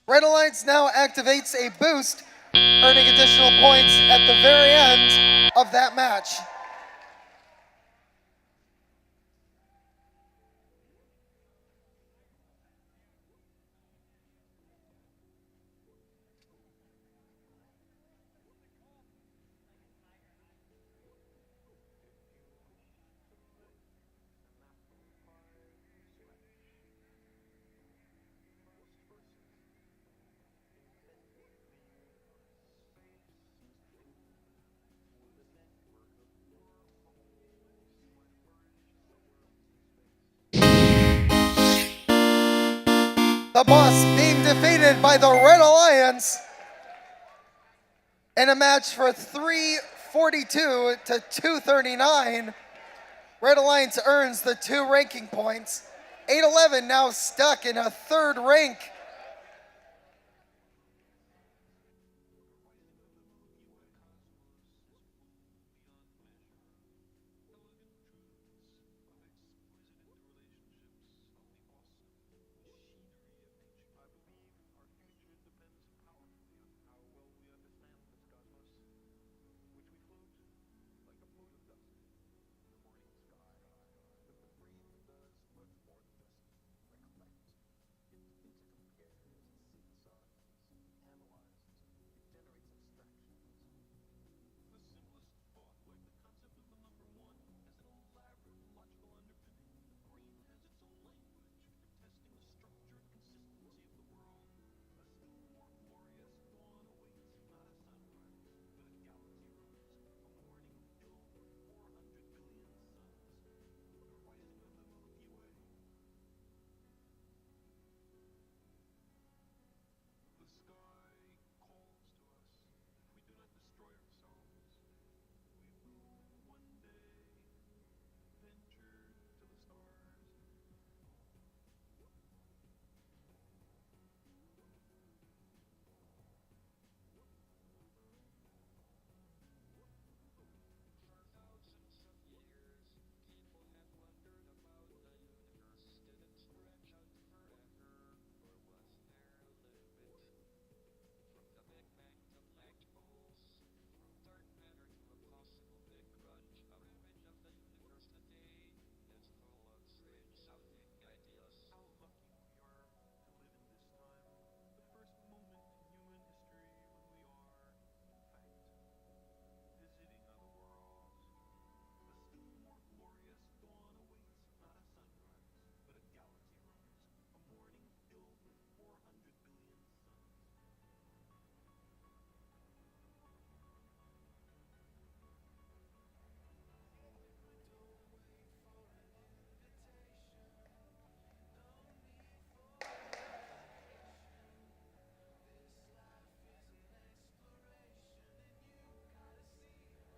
C: Red Alliance now activates a boost, earning additional points at the very end of that match. The boss being defeated by the Red Alliance in a match for 342 to 239. Red Alliance earns the 2 ranking points. 811 now stuck in a 3rd rank.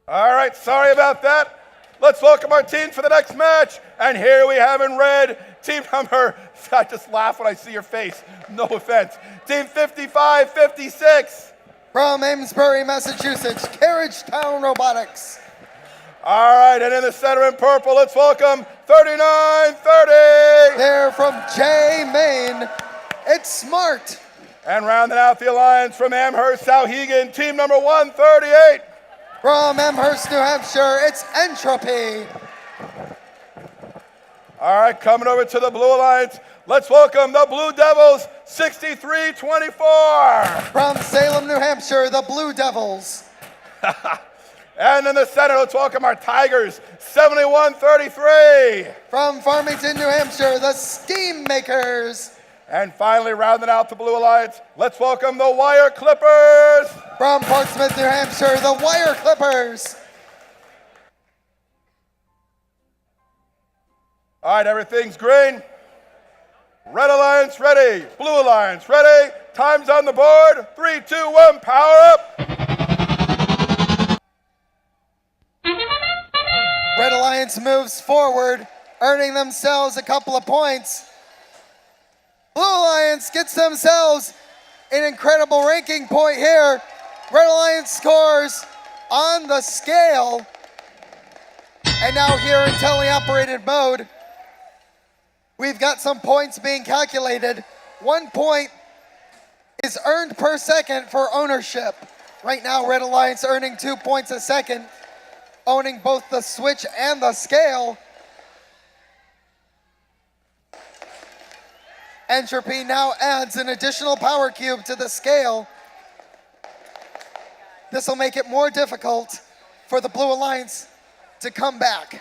B: All right, sorry about that. Let's welcome our team for the next match. And here we have in red, team number, I just laugh when I see your face, no offense. Team 5556.
C: From Amesbury, Massachusetts, Carriage Town Robotics.
B: All right, and in the center in purple, let's welcome 3930.
C: They're from J, Maine. It's Smart.
B: And rounding out the alliance from Amherst, Souhegan, team number 138.
C: From Amherst, New Hampshire, it's Entropy.
B: All right, coming over to the Blue Alliance, let's welcome the Blue Devils, 6324.
C: From Salem, New Hampshire, the Blue Devils.
B: And in the center, let's welcome our Tigers, 7133.
C: From Farmington, New Hampshire, the Steam Makers.
B: And finally, rounding out the Blue Alliance, let's welcome the Wire Clippers.
C: From Portsmouth, New Hampshire, the Wire Clippers.
B: All right, everything's green. Red Alliance ready. Blue Alliance ready. Time's on the board. 3, 2, 1, power up.
C: Red Alliance moves forward, earning themselves a couple of points. Blue Alliance gets themselves an incredible ranking point here. Red Alliance scores on the scale. And now here in teleoperated mode, we've got some points being calculated. 1 point is earned per second for ownership. Right now, Red Alliance earning 2 points a second, owning both the switch and the scale. Entropy now adds an additional power cube to the scale. This will make it more difficult for the Blue Alliance to come back.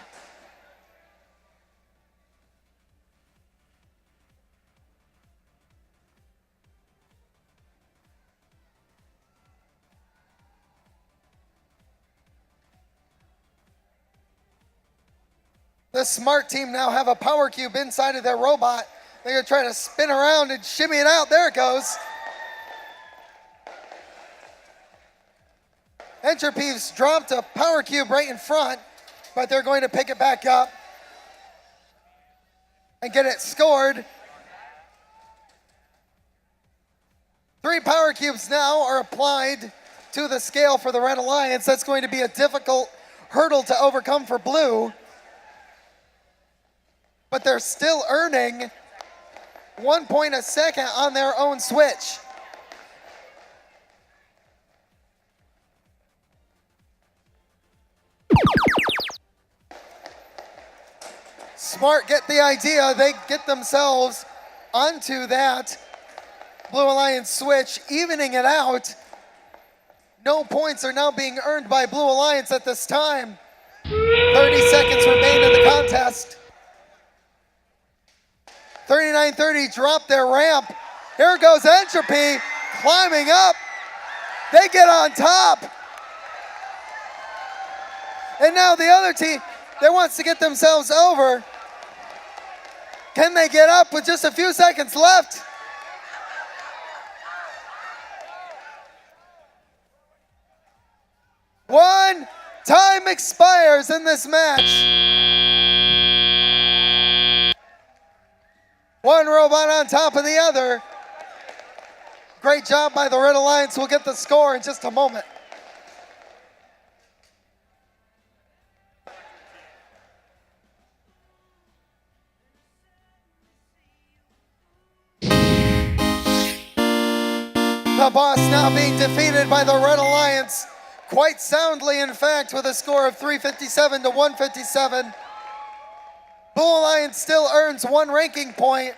C: The Smart team now have a power cube inside of their robot. They're gonna try to spin around and shimmy it out. There it goes. Entropy's dropped a power cube right in front, but they're going to pick it back up and get it scored. 3 power cubes now are applied to the scale for the Red Alliance. That's going to be a difficult hurdle to overcome for Blue, but they're still earning 1 point a second on their own switch. Smart get the idea. They get themselves onto that Blue Alliance switch, evening it out. No points are now being earned by Blue Alliance at this time. 30 seconds remain in the contest. 3930 drop their ramp. Here goes Entropy climbing up. They get on top. And now the other team that wants to get themselves over. Can they get up with just a few seconds left? One time expires in this match. One robot on top of the other. Great job by the Red Alliance. We'll get the score in just a moment. The boss now being defeated by the Red Alliance, quite soundly in fact, with a score of 357 to 157. Blue Alliance still earns 1 ranking point.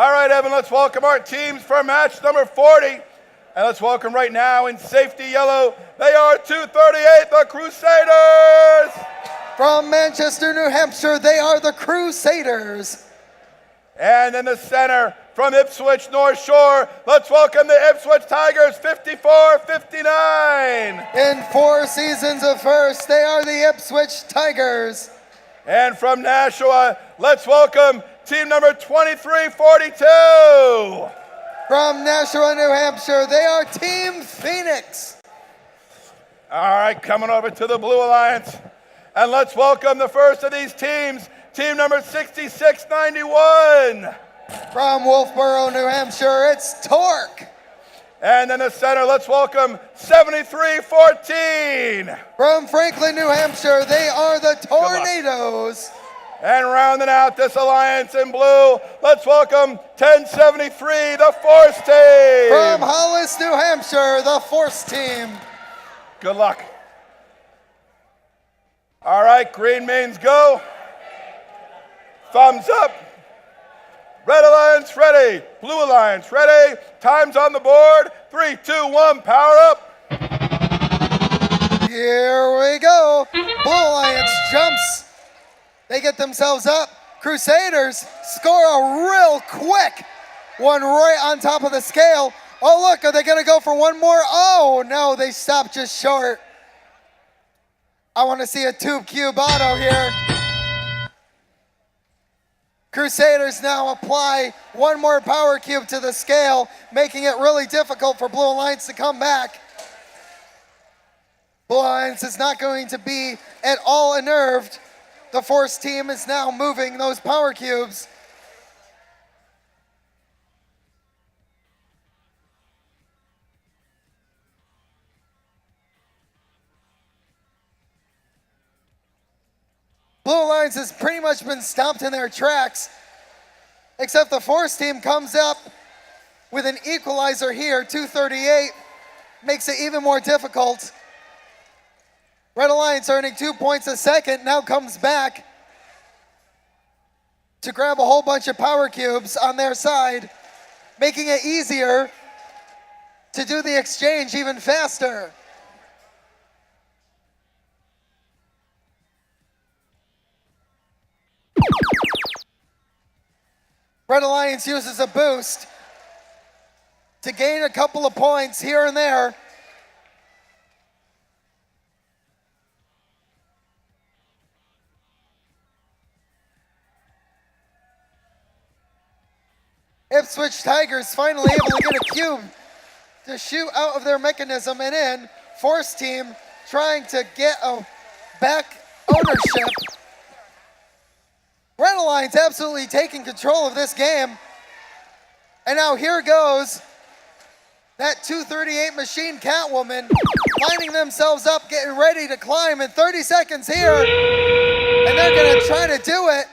B: All right, Evan, let's welcome our teams for match number 40. And let's welcome right now in safety yellow, they are 238, the Crusaders.
C: From Manchester, New Hampshire, they are the Crusaders.
B: And in the center, from Ipswich North Shore, let's welcome the Ipswich Tigers, 54-59.
C: In 4 seasons of first, they are the Ipswich Tigers.
B: And from Nashua, let's welcome team number 2342.
C: From Nashua, New Hampshire, they are Team Phoenix.
B: All right, coming over to the Blue Alliance. And let's welcome the first of these teams, team number 6691.
C: From Wolfboro, New Hampshire, it's Torque.
B: And in the center, let's welcome 7314.
C: From Franklin, New Hampshire, they are the Tornadoes.
B: And rounding out this alliance in blue, let's welcome 1073, the Force Team.
C: From Hollis, New Hampshire, the Force Team.
B: Good luck. All right, green means go. Thumbs up. Red Alliance ready. Blue Alliance ready. Time's on the board. 3, 2, 1, power up.
C: Here we go. Blue Alliance jumps. They get themselves up. Crusaders score a real quick one right on top of the scale. Oh, look, are they going to go for one more? Oh, no, they stopped just short. I want to see a tube cube auto here. Crusaders now apply one more power cube to the scale, making it really difficult for Blue Alliance to come back. Blue Alliance is not going to be at all unnerved. The Force Team is now moving those power cubes. Blue Alliance has pretty much been stopped in their tracks, except the Force Team comes up with an equalizer here, 238, makes it even more difficult. Red Alliance earning 2 points a second, now comes back to grab a whole bunch of power cubes on their side, making it easier to do the exchange even faster. Red Alliance uses a boost to gain a couple of points here and there. Ipswich Tigers finally able to get a cube to shoot out of their mechanism and in. Force Team trying to get a back ownership. Red Alliance absolutely taking control of this game. And now here goes that 238 machine Catwoman lining themselves up, getting ready to climb in 30 seconds here. And they're gonna try to do it.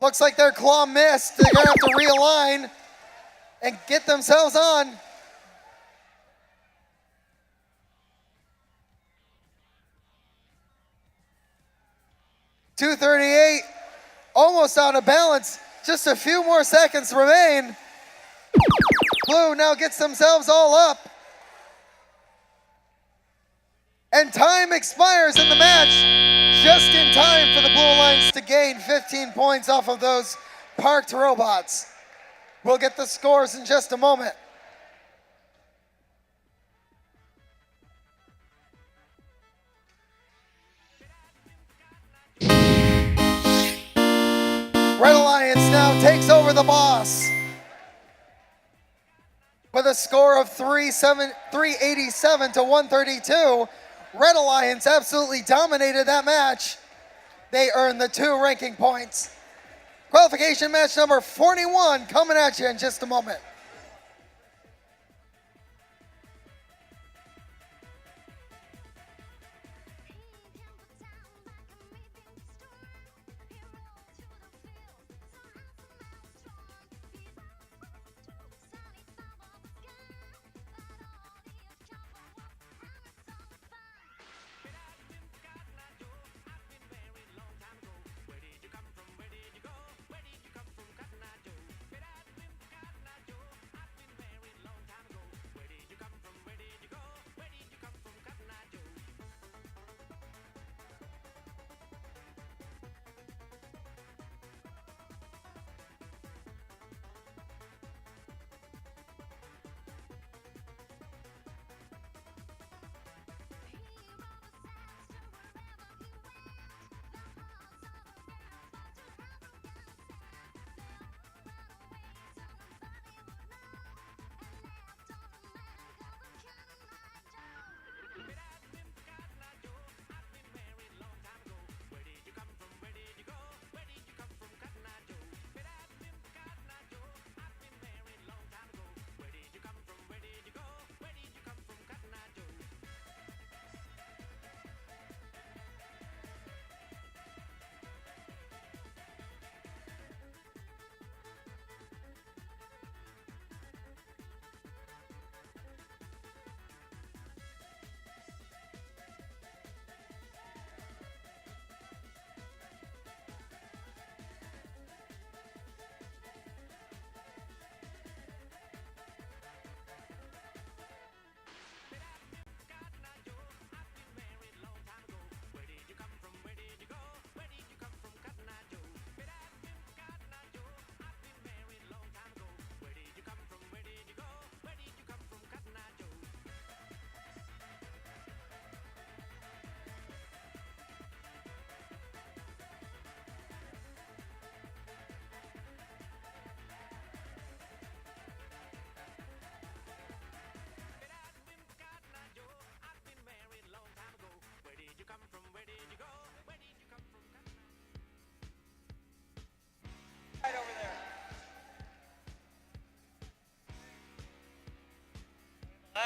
C: Looks like their claw missed. They're gonna have to realign and get themselves on. .238, almost out of balance. Just a few more seconds remain. Blue now gets themselves all up. And time expires in the match, just in time for the Blue Alliance to gain 15 points off of those parked robots. We'll get the scores in just a moment. Red Alliance now takes over the boss with a score of 387 to 132. Red Alliance absolutely dominated that match. They earned the 2 ranking points. Qualification match number 41 coming at you in just a moment.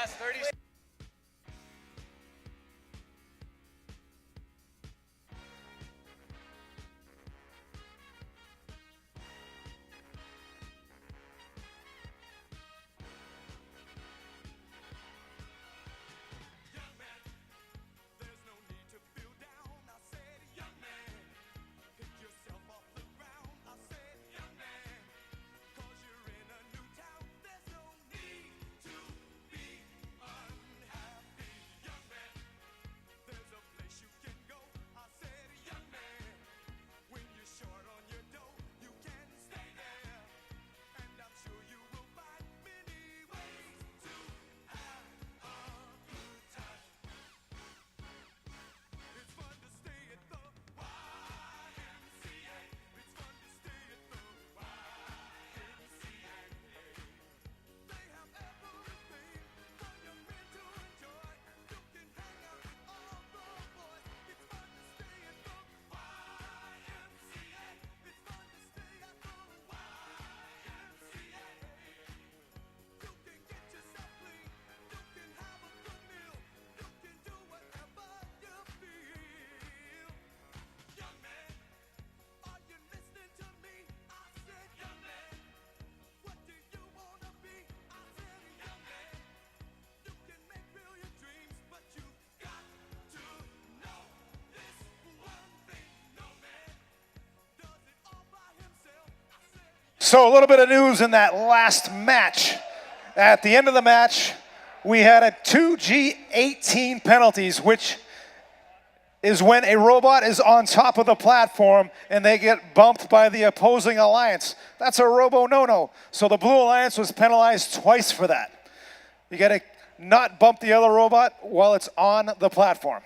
E: Last 30 seconds.
A: So a little bit of news in that last match. At the end of the match, we had a 2G18 penalties, which is when a robot is on top of the platform and they get bumped by the opposing alliance. That's a robo no-no. So the Blue Alliance was penalized twice for that. You gotta not bump the other robot while it's on the platform.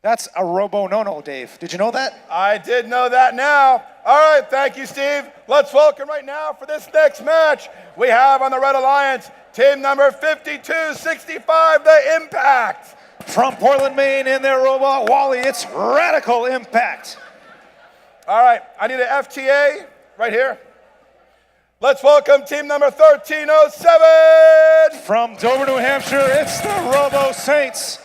A: That's a robo no-no, Dave. Did you know that?
B: I did know that now. All right, thank you, Steve. Let's welcome right now for this next match. We have on the Red Alliance, team number 5265, the Impact.
A: From Portland, Maine, in their robot Wally, it's Radical Impact.
B: All right, I need an FTA right here. Let's welcome team number 1307.
A: From Dover, New Hampshire, it's the Robo Saints.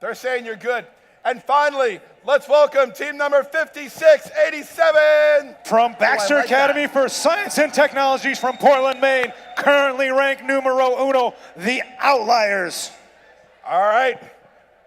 B: They're saying you're good. And finally, let's welcome team number 5687.
A: From Baxter
B: like
A: Academy for Science and Technologies from Portland, Maine, currently ranked numero uno, the Outliers.
B: All right,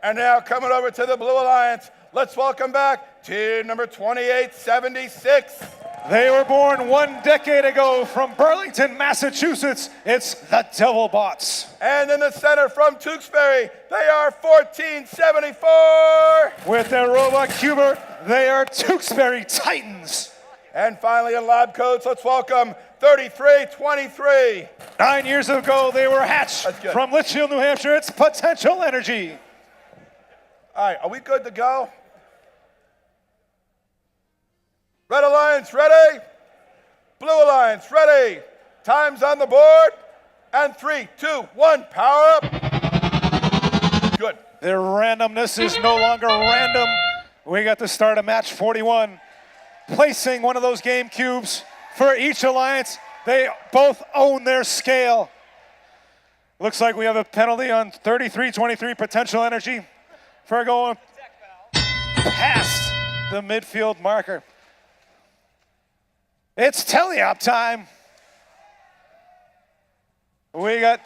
B: and now coming over to the Blue Alliance, let's welcome back team number 2876.
A: They were born 1 decade ago from Burlington, Massachusetts. It's the Devilbots.
B: And in the center from Tewksbury, they are 1474.
A: With their robot Cubert, they are Tewksbury Titans.
B: And finally in lab coats, let's welcome 3323.
A: 9 years ago, they were hatched
B: That's good.
A: from Litchfield, New Hampshire. It's Potential Energy.
B: All right, are we good to go? Red Alliance ready? Blue Alliance ready? Time's on the board. And 3, 2, 1, power up. Good.
A: Their randomness is no longer random. We got to start a match 41. Placing one of those game cubes for each alliance. They both own their scale. Looks like we have a penalty on 33-23 Potential Energy for going past the midfield marker. It's teleop time. We got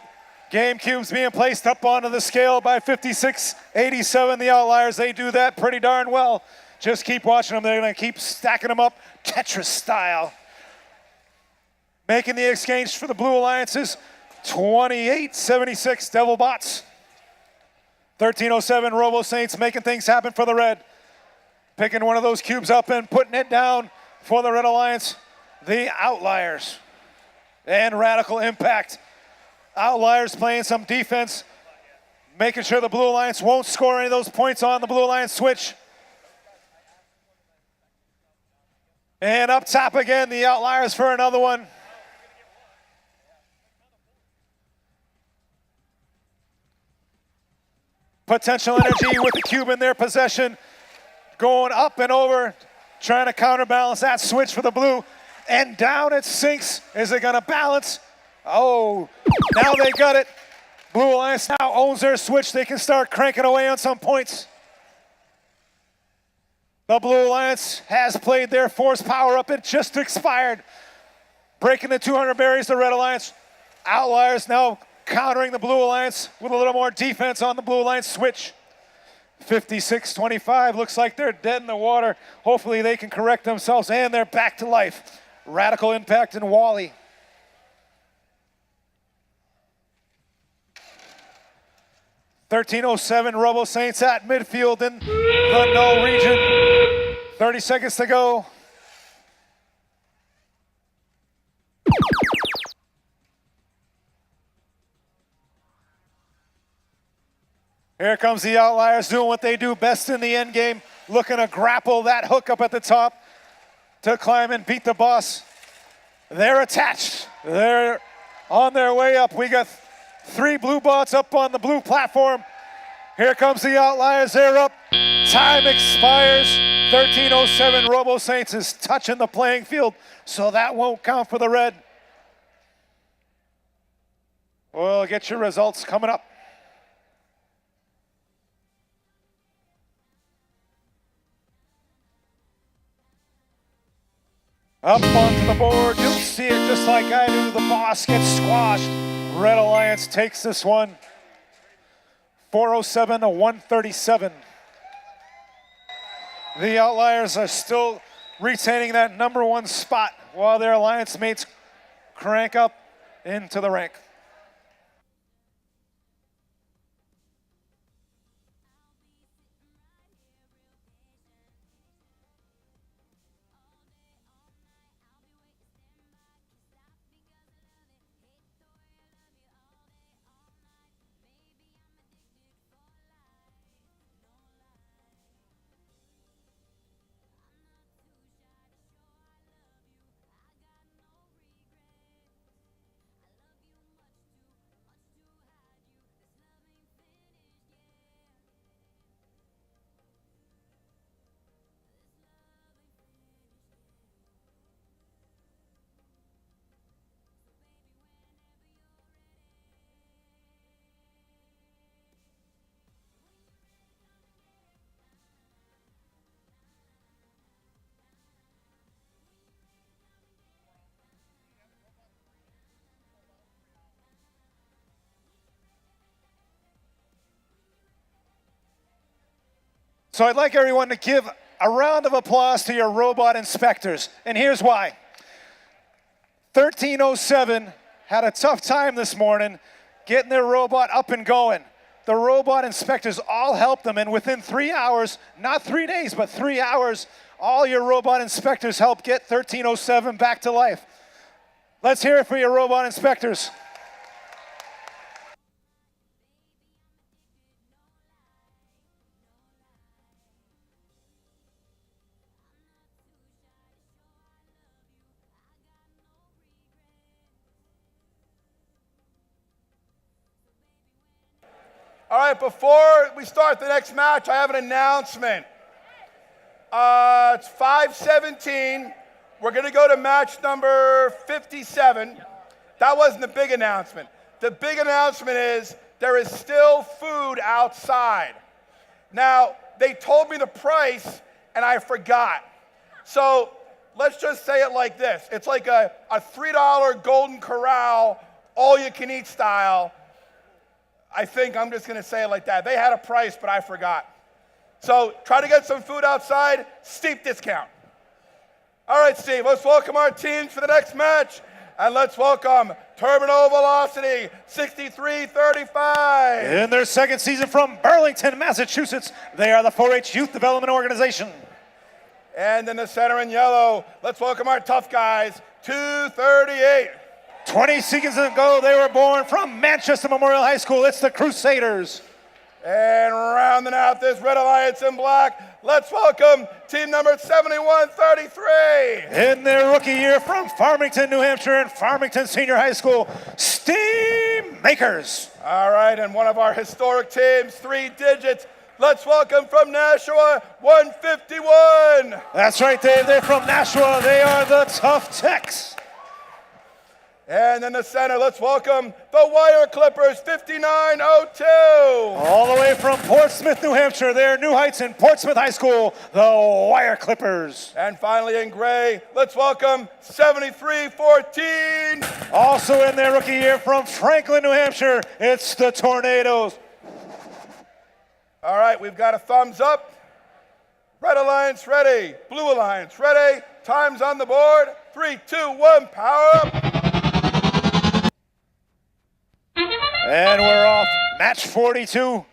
A: game cubes being placed up onto the scale by 5687, the Outliers. They do that pretty darn well. Just keep watching them. They're going to keep stacking them up Tetris style. Making the exchange for the Blue Alliances, 2876 Devilbots. 1307 Robo Saints making things happen for the Red. Picking one of those cubes up and putting it down for the Red Alliance. The Outliers and Radical Impact. Outliers playing some defense, making sure the Blue Alliance won't score any of those points on the Blue Alliance switch. And up top again, the Outliers for another one. Potential Energy with the cube in their possession, going up and over, trying to counterbalance that switch for the Blue. And down it sinks. Is it going to balance? Oh, now they got it. Blue Alliance now owns their switch. They can start cranking away on some points. The Blue Alliance has played their force power up. It just expired. Breaking the 200 barriers, the Red Alliance. Outliers now countering the Blue Alliance with a little more defense on the Blue Alliance switch. 56-25, looks like they're dead in the water. Hopefully they can correct themselves, and they're back to life. Radical Impact and Wally. .1307 Robo Saints at midfield in the null region. 30 seconds to go. Here comes the Outliers doing what they do best in the end game, looking to grapple that hook up at the top to climb and beat the boss. They're attached. They're on their way up. We got 3 blue bots up on the blue platform. Here comes the Outliers. They're up. Time expires. 13:07 Robo Saints is touching the playing field, so that won't count for the red. We'll get your results coming up. Up onto the board, you'll see it just like I do. The boss gets squashed. Red Alliance takes this one. 407 to 137. The Outliers are still retaining that #1 spot while their Alliance mates crank up into the rank. So I'd like everyone to give a round of applause to your robot inspectors, and here's why. 1307 had a tough time this morning getting their robot up and going. The robot inspectors all helped them, and within 3 hours, not 3 days, but 3 hours, all your robot inspectors helped get 1307 back to life. Let's hear it for your robot inspectors.
B: All right, before we start the next match, I have an announcement. It's 5:17. We're going to go to match number 57. That wasn't the big announcement. The big announcement is there is still food outside. Now, they told me the price, and I forgot. So let's just say it like this. It's like a $3 Golden Corral, all-you-can-eat style. I think I'm just going to say it like that. They had a price, but I forgot. So try to get some food outside, steep discount. All right, Steve, let's welcome our teams for the next match. And let's welcome Terminal Velocity 6335.
A: In their second season from Burlington, Massachusetts, they are the 4-H Youth Development Organization.
B: And in the center in yellow, let's welcome our tough guys, 238.
A: 20 seconds ago, they were born from Manchester Memorial High School. It's the Crusaders.
B: And rounding out this Red Alliance in black, let's welcome team number 7133.
A: In their rookie year from Farmington, New Hampshire, and Farmington Senior High School, Steam Makers.
B: All right, and one of our historic teams, 3 digits. Let's welcome from Nashua, 151.
A: That's right, Dave. They're from Nashua. They are the Tough Techs.
B: And in the center, let's welcome the Wire Clippers 5902.
A: All the way from Portsmouth, New Hampshire, they're New Heights and Portsmouth High School, the Wire Clippers.
B: And finally in gray, let's welcome 7314.
A: Also in their rookie year from Franklin, New Hampshire, it's the Tornadoes.
B: All right, we've got a thumbs up. Red Alliance ready. Blue Alliance ready. Time's on the board. 3, 2, 1, power up.
A: And we're off. Match 42.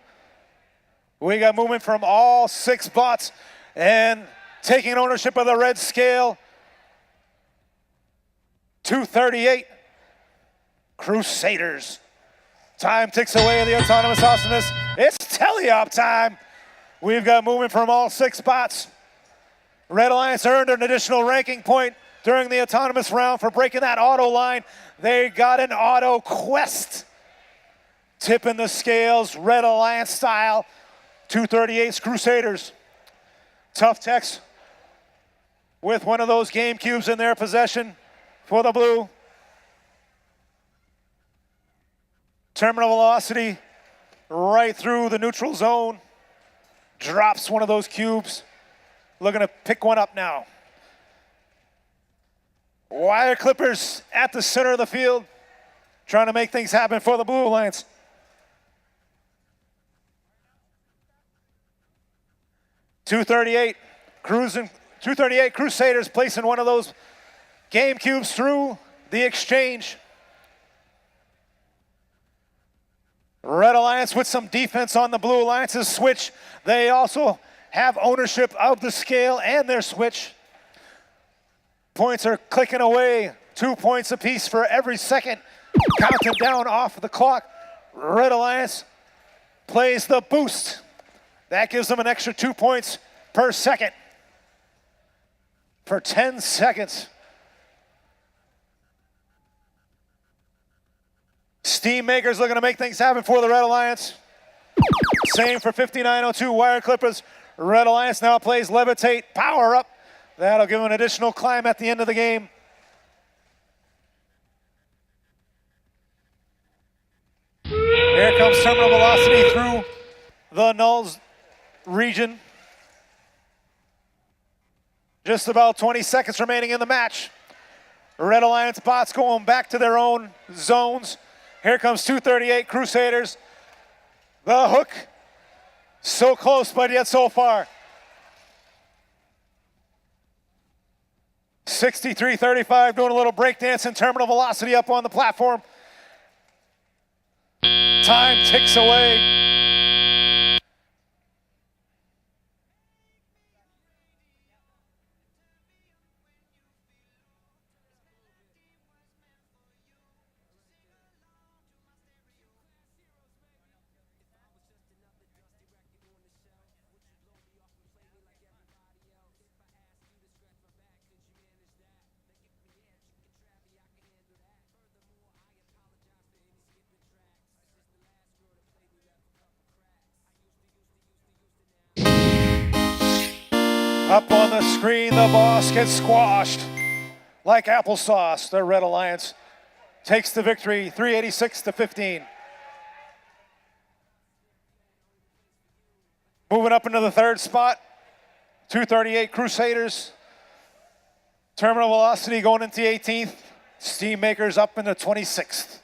A: We got movement from all 6 bots and taking ownership of the red scale. 238. Crusaders. Time ticks away the autonomous awesomeness. It's teleop time. We've got movement from all 6 bots. Red Alliance earned an additional ranking point during the autonomous round for breaking that auto line. They got an auto quest. Tipping the scales, Red Alliance style. 238's Crusaders. Tough Techs with one of those game cubes in their possession for the blue. Terminal velocity right through the neutral zone. Drops one of those cubes. Looking to pick one up now. Wire Clippers at the center of the field, trying to make things happen for the Blue Alliance. .238 Crusaders placing one of those game cubes through the exchange. Red Alliance with some defense on the Blue Alliance's switch. They also have ownership of the scale and their switch. Points are clicking away. 2 points apiece for every second. Counting down off the clock. Red Alliance plays the boost. That gives them an extra 2 points per second for 10 seconds. Steam Makers looking to make things happen for the Red Alliance. Same for 5902 Wire Clippers. Red Alliance now plays Levitate, power up. That'll give them an additional climb at the end of the game. Here comes terminal velocity through the nulls region. Just about 20 seconds remaining in the match. Red Alliance bots going back to their own zones. Here comes 238 Crusaders. The hook. So close, but yet so far. 63-35 doing a little breakdance and terminal velocity up on the platform. Time ticks away. Up on the screen, the boss gets squashed like applesauce. The Red Alliance takes the victory, 386-15. Moving up into the third spot, 238 Crusaders. Terminal velocity going into the 18th. Steam Makers up into 26th.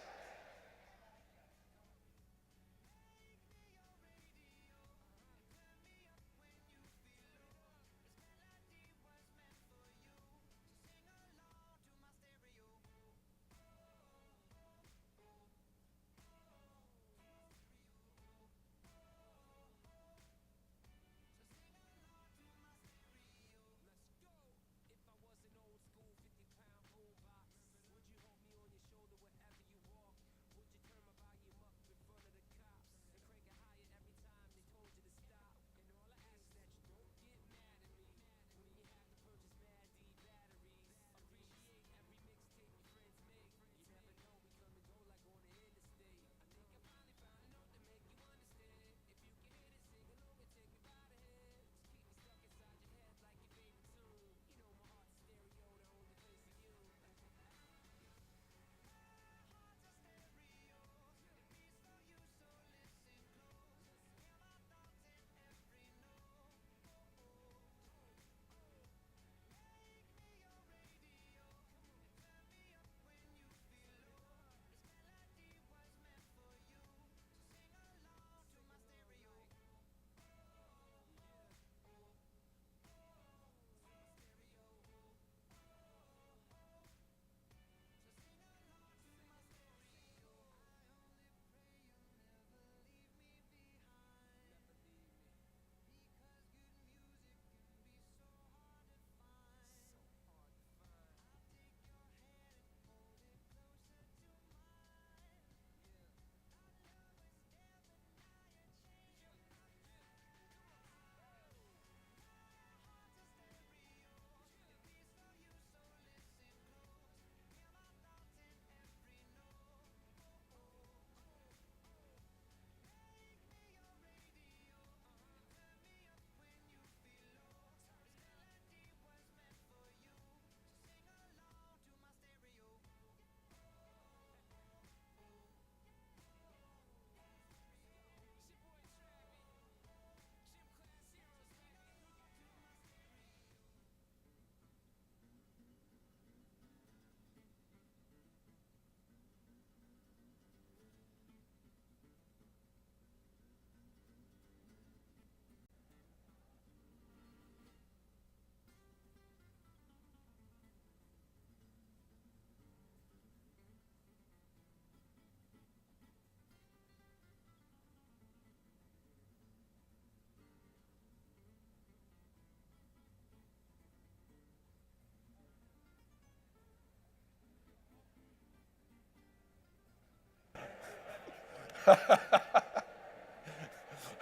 B: All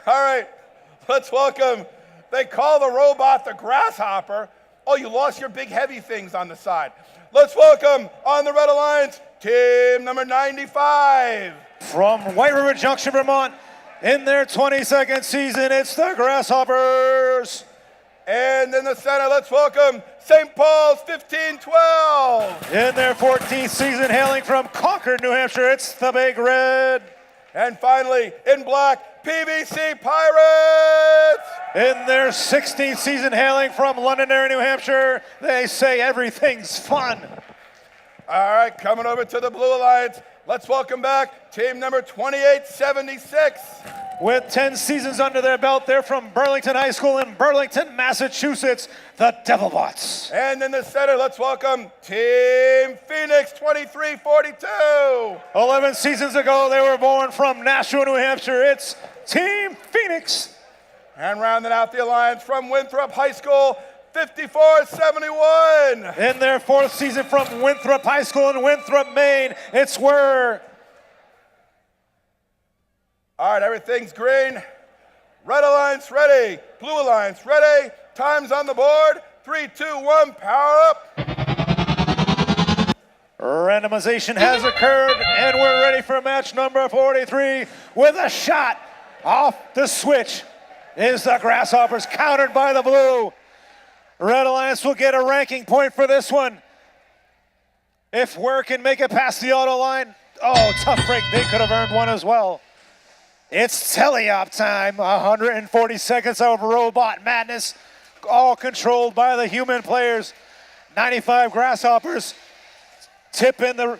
B: right, let's welcome, they call the robot the Grasshopper. Oh, you lost your big heavy things on the side. Let's welcome on the Red Alliance, team number 95.
A: From White River Junction, Vermont, in their 22nd season, it's the Grasshoppers.
B: And in the center, let's welcome St. Paul's 1512.
A: In their 14th season, hailing from Concord, New Hampshire, it's the Big Red.
B: And finally, in black, PVC Pirates.
A: In their 16th season, hailing from Londonderry, New Hampshire, they say everything's fun.
B: All right, coming over to the Blue Alliance, let's welcome back team number 2876.
A: With 10 seasons under their belt, they're from Burlington High School in Burlington, Massachusetts, the Devilbots.
B: And in the center, let's welcome Team Phoenix 2342.
A: 11 seasons ago, they were born from Nashua, New Hampshire. It's Team Phoenix.
B: And rounding out the alliance from Winthrop High School, 5471.
A: In their 4th season from Winthrop High School in Winthrop, Maine, it's Whir.
B: All right, everything's green. Red Alliance ready. Blue Alliance ready. Time's on the board. 3, 2, 1, power up.
A: Randomization has occurred, and we're ready for match number 43 with a shot off the switch. Is the Grasshoppers countered by the blue. Red Alliance will get a ranking point for this one. If Whir can make it past the auto line, oh, tough break. They could have earned one as well. It's teleop time, 140 seconds of robot madness, all controlled by the human players. 95 Grasshoppers tip in the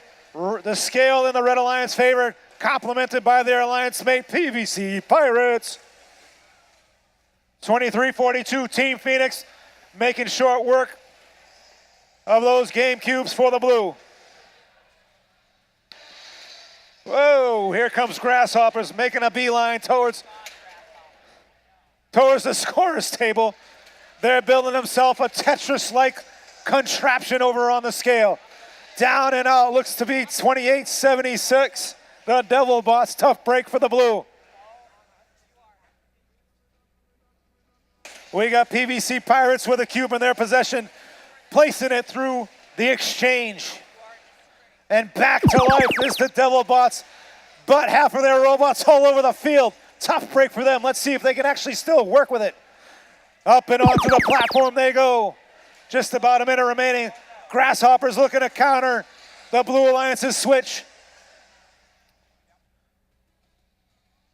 A: scale in the Red Alliance favor, complemented by their alliance mate PVC Pirates. 23-42 Team Phoenix making short work of those game cubes for the blue. Whoa, here comes Grasshoppers making a beeline towards the scorer's table. They're building themselves a Tetris-like contraption over on the scale. Down and out, looks to be 28-76. The Devilbots, tough break for the blue. We got PVC Pirates with a cube in their possession, placing it through the exchange. And back to life is the Devilbots, but half of their robots all over the field. Tough break for them. Let's see if they can actually still work with it. Up and onto the platform they go. Just about a minute remaining. Grasshoppers looking to counter the Blue Alliance's switch.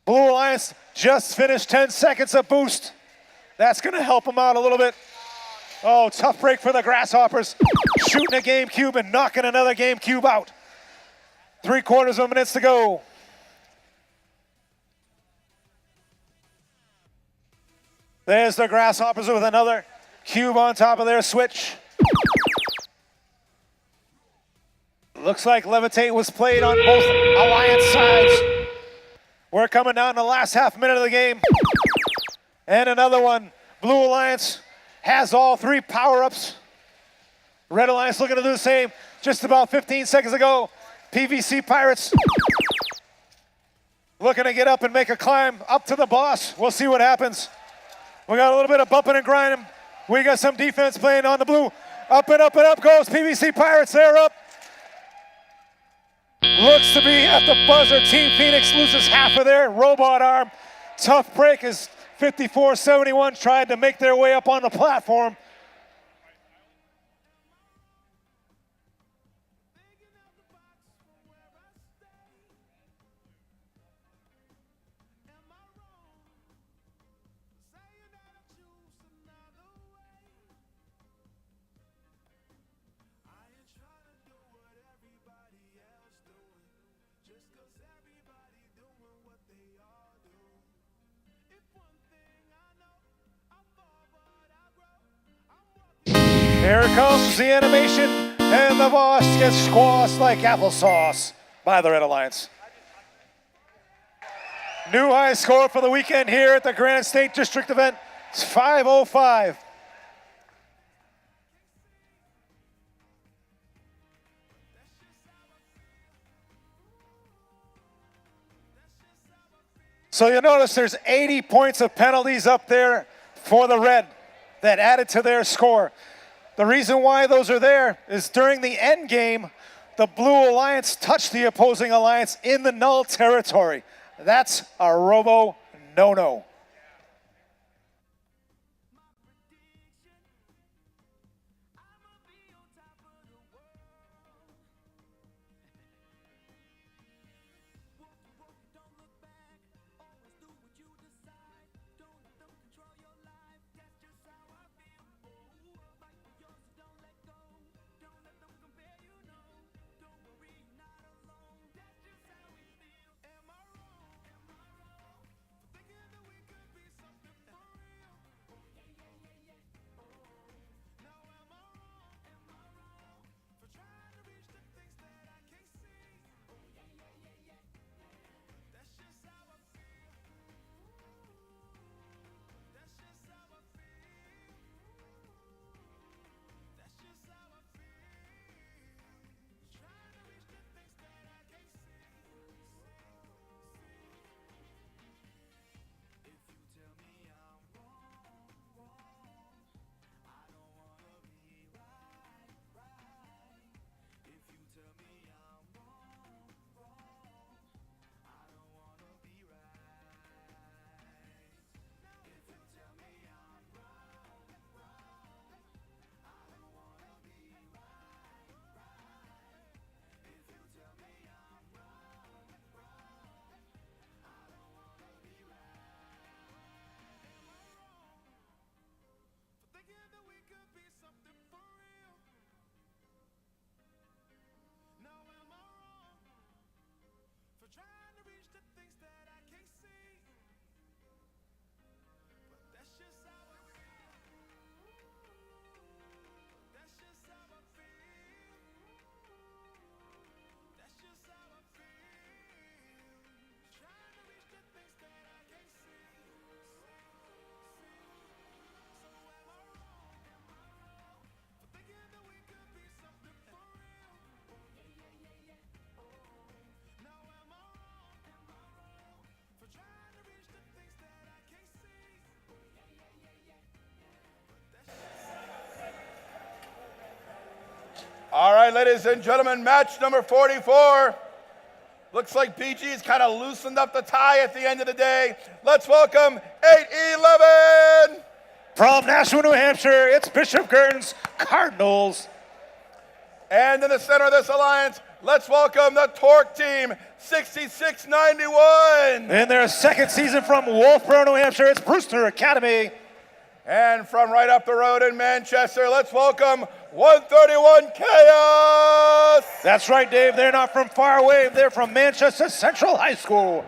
A: Blue Alliance just finished 10 seconds of boost. That's going to help them out a little bit. Oh, tough break for the Grasshoppers. Shooting a GameCube and knocking another GameCube out. 3/4 minutes to go. There's the Grasshoppers with another cube on top of their switch. Looks like Levitate was played on both Alliance sides. We're coming down to the last half minute of the game. And another one. Blue Alliance has all 3 power-ups. Red Alliance looking to do the same. Just about 15 seconds ago, PVC Pirates looking to get up and make a climb up to the boss. We'll see what happens. We got a little bit of bumping and grinding. We got some defense playing on the blue. Up and up and up goes PVC Pirates. They're up. Looks to be at the buzzer. Team Phoenix loses half of their robot arm. Tough break as 54-71 tried to make their way up on the platform. Here comes the animation, and the boss gets squashed like applesauce by the Red Alliance. New high score for the weekend here at the Granite State District event. It's 5:05. So you'll notice there's 80 points of penalties up there for the red that added to their score. The reason why those are there is during the end game, the Blue Alliance touched the opposing alliance in the null territory. That's a robo no-no.
B: All right, ladies and gentlemen, match number 44. Looks like BG's kind of loosened up the tie at the end of the day. Let's welcome 8-11.
A: From Nashua, New Hampshire, it's Bishop Gurdon's Cardinals.
B: And in the center of this alliance, let's welcome the Torque Team, 6691.
A: In their second season from Wolfboro, New Hampshire, it's Brewster Academy.
B: And from right up the road in Manchester, let's welcome 131 Chaos.
A: That's right, Dave. They're not from far away. They're from Manchester Central High School.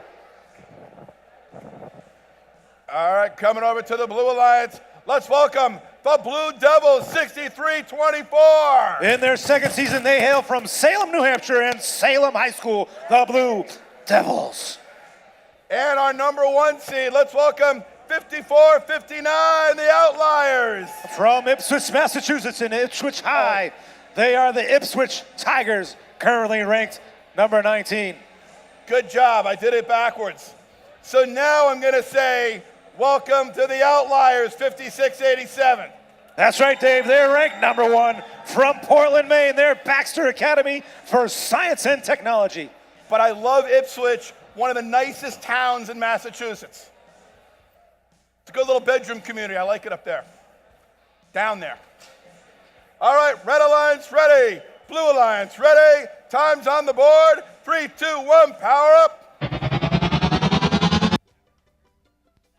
B: All right, coming over to the Blue Alliance, let's welcome the Blue Devils, 6324.
A: In their second season, they hail from Salem, New Hampshire, and Salem High School, the Blue Devils.
B: And our number one seed, let's welcome 54-59, the Outliers.
A: From Ipswich, Massachusetts, in Ipswich High, they are the Ipswich Tigers, currently ranked number 19.
B: Good job, I did it backwards. So now I'm gonna say, welcome to the Outliers, 5687.
A: That's right, Dave. They're ranked number 1 from Portland, Maine. They're Baxter Academy for Science and Technology.
B: But I love Ipswich, one of the nicest towns in Massachusetts. It's a good little bedroom community. I like it up there. Down there. All right, Red Alliance ready. Blue Alliance ready. Time's on the board. 3, 2, 1, power up.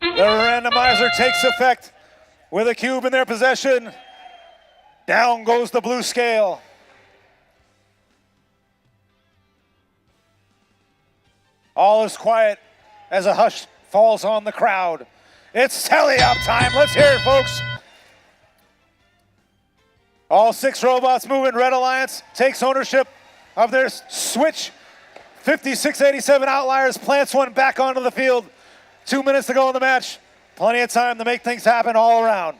A: The randomizer takes effect with a cube in their possession. Down goes the blue scale. All is quiet as a hush falls on the crowd. It's tally-up time. Let's hear it, folks. All 6 robots moving. Red Alliance takes ownership of their switch. 5687 Outliers plants one back onto the field. 2 minutes to go in the match. Plenty of time to make things happen all around.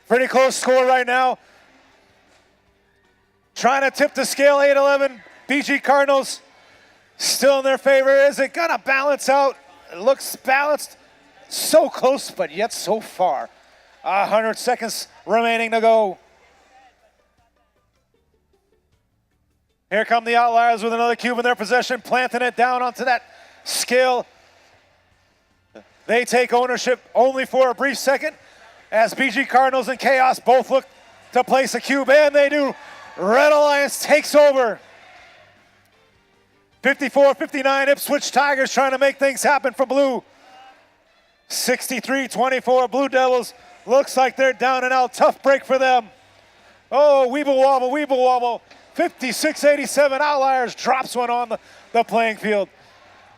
A: Pretty close score right now. Trying to tip the scale, 8-11. BG Cardinals still in their favor. Is it gonna balance out? looks balanced. So close, but yet so far. 100 seconds remaining to go. Here come the Outliers with another cube in their possession, planting it down onto that scale. They take ownership only for a brief second as BG Cardinals and Chaos both look to place a cube, and they do. Red Alliance takes over. 54-59, Ipswich Tigers trying to make things happen for Blue. 63-24, Blue Devils. Looks like they're down and out. Tough break for them. Oh, weeble wobble, weeble wobble. 56-87, Outliers drops one on the playing field.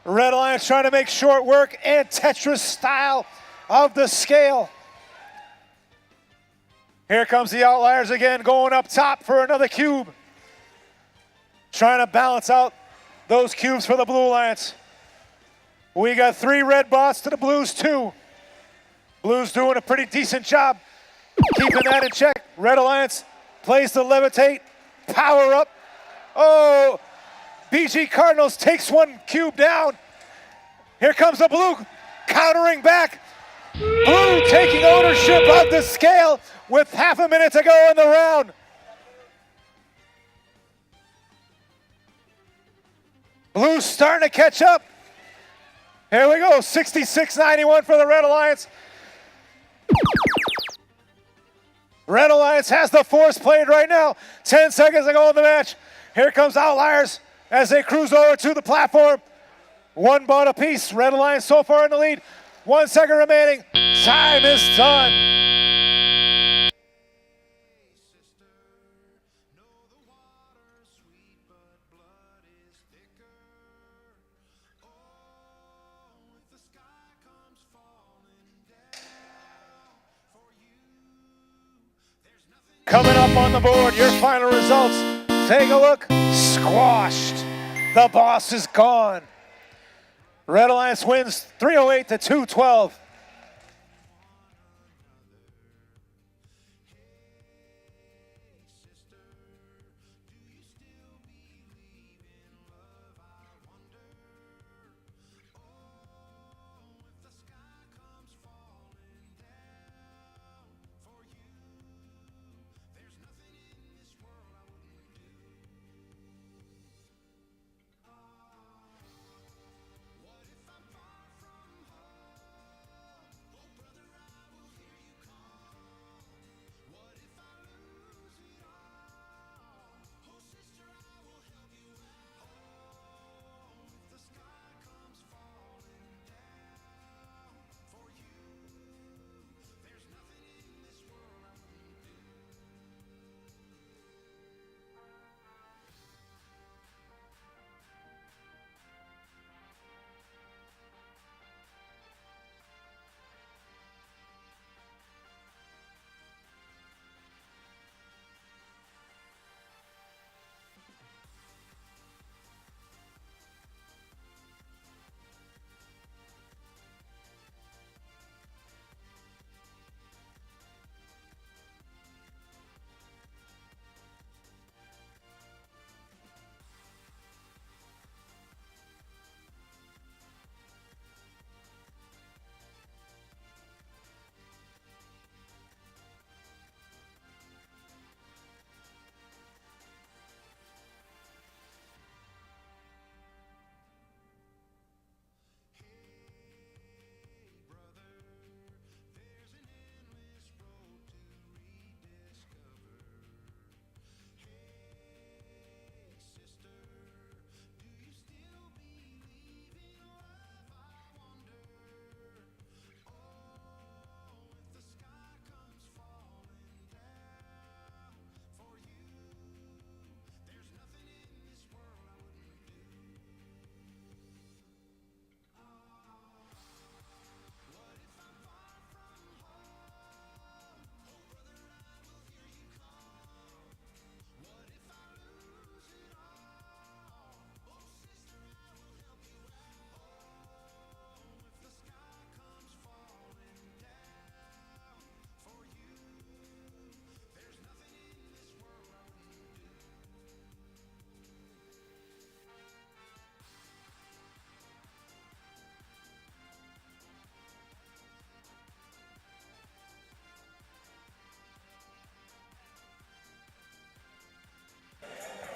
A: Red Alliance trying to make short work and Tetris style of the scale. Here comes the Outliers again, going up top for another cube. Trying to balance out those cubes for the Blue Alliance. We got 3 red bots to the Blues 2. Blues doing a pretty decent job keeping that in check. Red Alliance plays the levitate, power up. Oh, BG Cardinals takes one cube down. Here comes the Blue countering back. Blue taking ownership of the scale with half a minute to go in the round. Blue starting to catch up. Here we go, 66-91 for the Red Alliance. Red Alliance has the force played right now. 10 seconds to go in the match. Here comes Outliers as they cruise over to the platform. 1 bot apiece. Red Alliance so far in the lead. 1 second remaining. Time is done. Coming up on the board, your final results. Take a look. Squashed. The boss is gone. Red Alliance wins 308 to 212.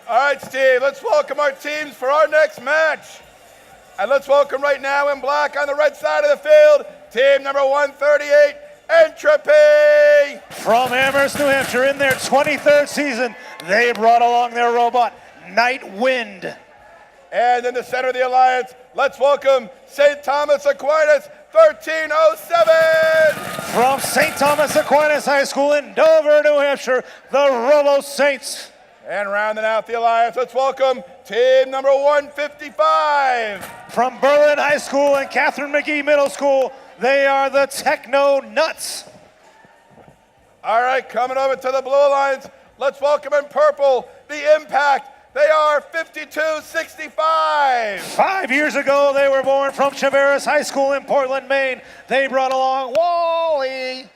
B: All right, Steve, let's welcome our teams for our next match. And let's welcome right now in black on the red side of the field, team number 138, Entropy.
A: From Amherst, New Hampshire, in their 23rd season, they brought along their robot, Nightwind.
B: And in the center of the alliance, let's welcome St. Thomas Aquinas, 1307.
A: From St. Thomas Aquinas High School in Dover, New Hampshire, the Robo Saints.
B: And rounding out the alliance, let's welcome team number 155.
A: From Berlin High School and Catherine McGee Middle School, they are the Techno Nuts.
B: All right, coming over to the blue alliance, let's welcome in purple, the Impact. They are 5265.
A: 5 years ago, they were born from Chaveras High School in Portland, Maine. They brought along Wally.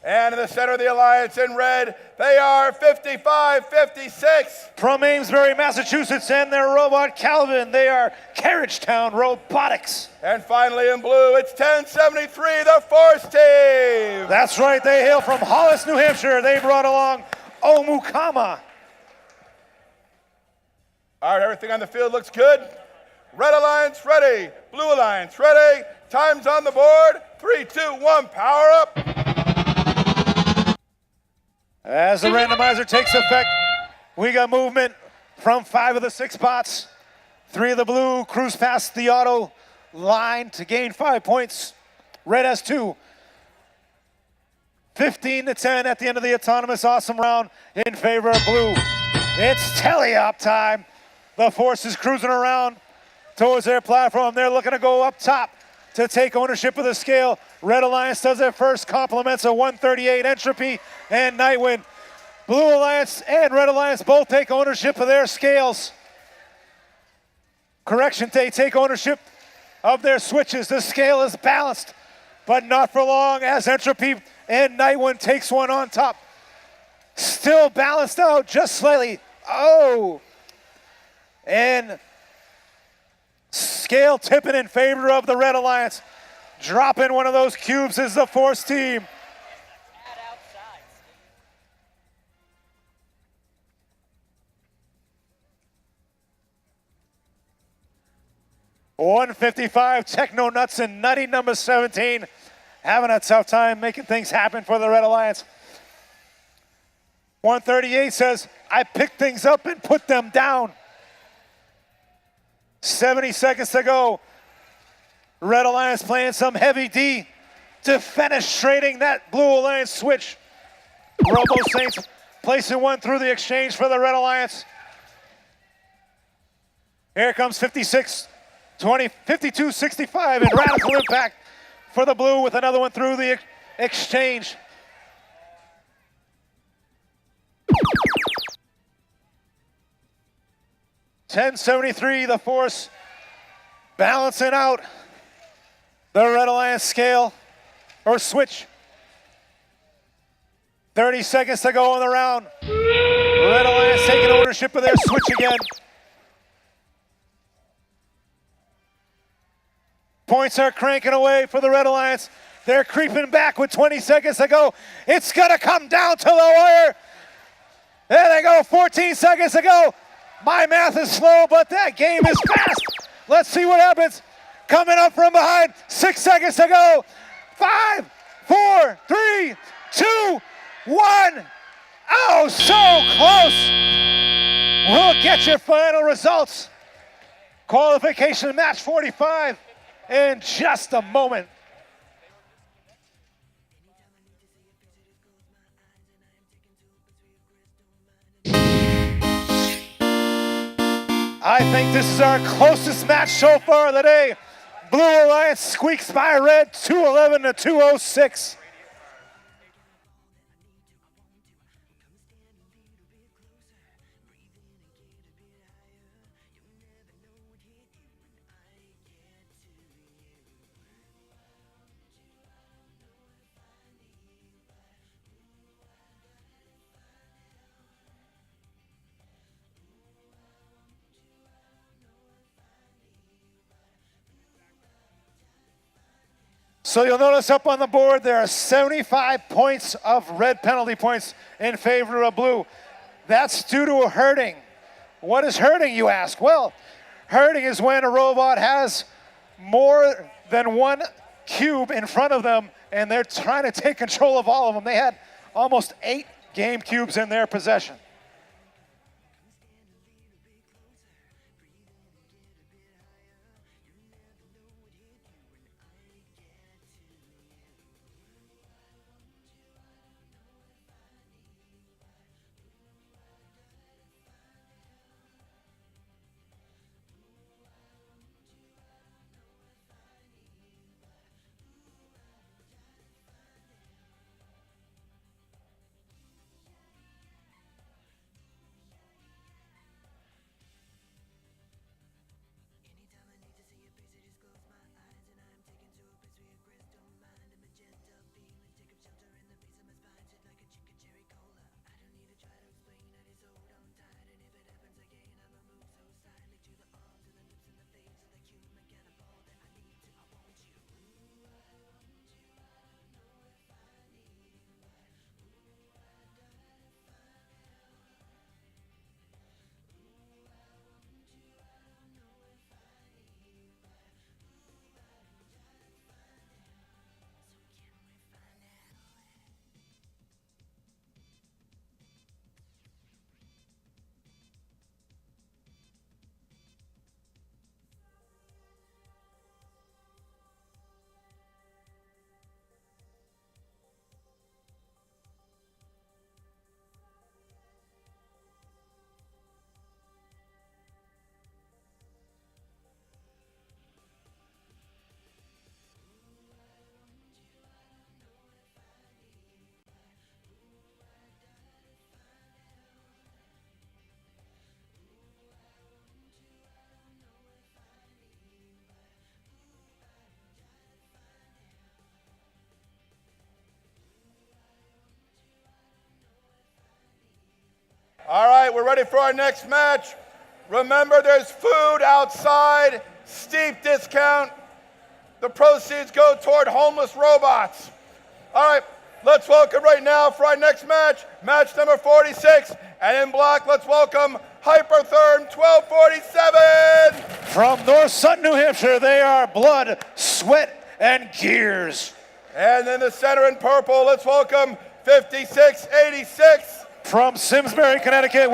B: And in the center of the alliance in red, they are 5556.
A: From Amesbury, Massachusetts, and their robot Calvin, they are Carriagetown Robotics.
B: And finally in blue, it's 1073, the Force Team.
A: That's right, they hail from Hollis, New Hampshire. They brought along Omukama.
B: All right, everything on the field looks good. Red Alliance ready, Blue Alliance ready. Time's on the board. 3, 2, 1, power up.
A: As the randomizer takes effect, we got movement from 5 of the 6 bots. 3 of the blue cruise past the auto line to gain 5 points. Red has 2. 15-10 at the end of the autonomous awesome round in favor of blue. It's teleop time. The Force is cruising around towards their platform. They're looking to go up top to take ownership of the scale. Red Alliance does it first, compliments of 138 Entropy and Nightwind. Blue Alliance and Red Alliance both take ownership of their scales. Correction, they take ownership of their switches. The scale is balanced, but not for long as Entropy and Nightwind takes one on top. Still balanced out just slightly. Oh! And scale tipping in favor of the Red Alliance. Dropping one of those cubes is the Force Team. 155 Techno Nuts and Nutty number 17 having a tough time making things happen for the Red Alliance. 138 says, I picked things up and put them down. 70 seconds to go. Red Alliance playing some heavy D, defenestrating that Blue Alliance switch. Robo Saints placing one through the exchange for the Red Alliance. Here comes 52-65 and Radical Impact for the blue with another one through the exchange. $10.73, the Force balancing out the Red Alliance scale or switch. 30 seconds to go in the round. Red Alliance taking ownership of their switch again. Points are cranking away for the Red Alliance. They're creeping back with 20 seconds to go. It's gonna come down to the wire. There they go, 14 seconds to go. My math is slow, but that game is fast. Let's see what happens. Coming up from behind, 6 seconds to go. 5, 4, 3, 2, 1. Oh, so close. We'll get your final results. Qualification match 45 in just a moment. I think this is our closest match so far of the day. Blue Alliance squeaks by red, 211 to 206. So you'll notice up on the board there are 75 points of red penalty points in favor of blue. That's due to a hurting. What is herding, you ask? Well, herding is when a robot has more than one cube in front of them and they're trying to take control of all of them. They had almost 8 game cubes in their possession.
B: All right, we're ready for our next match. Remember, there's food outside, steep discount. The proceeds go toward homeless robots. All right, let's welcome right now for our next match, match number 46. And in black, let's welcome Hypertherm 1247.
A: From North Sutton, New Hampshire, they are Blood, Sweat, and Gears.
B: And in the center in purple, let's welcome 5686.
A: From Simsbury, Connecticut.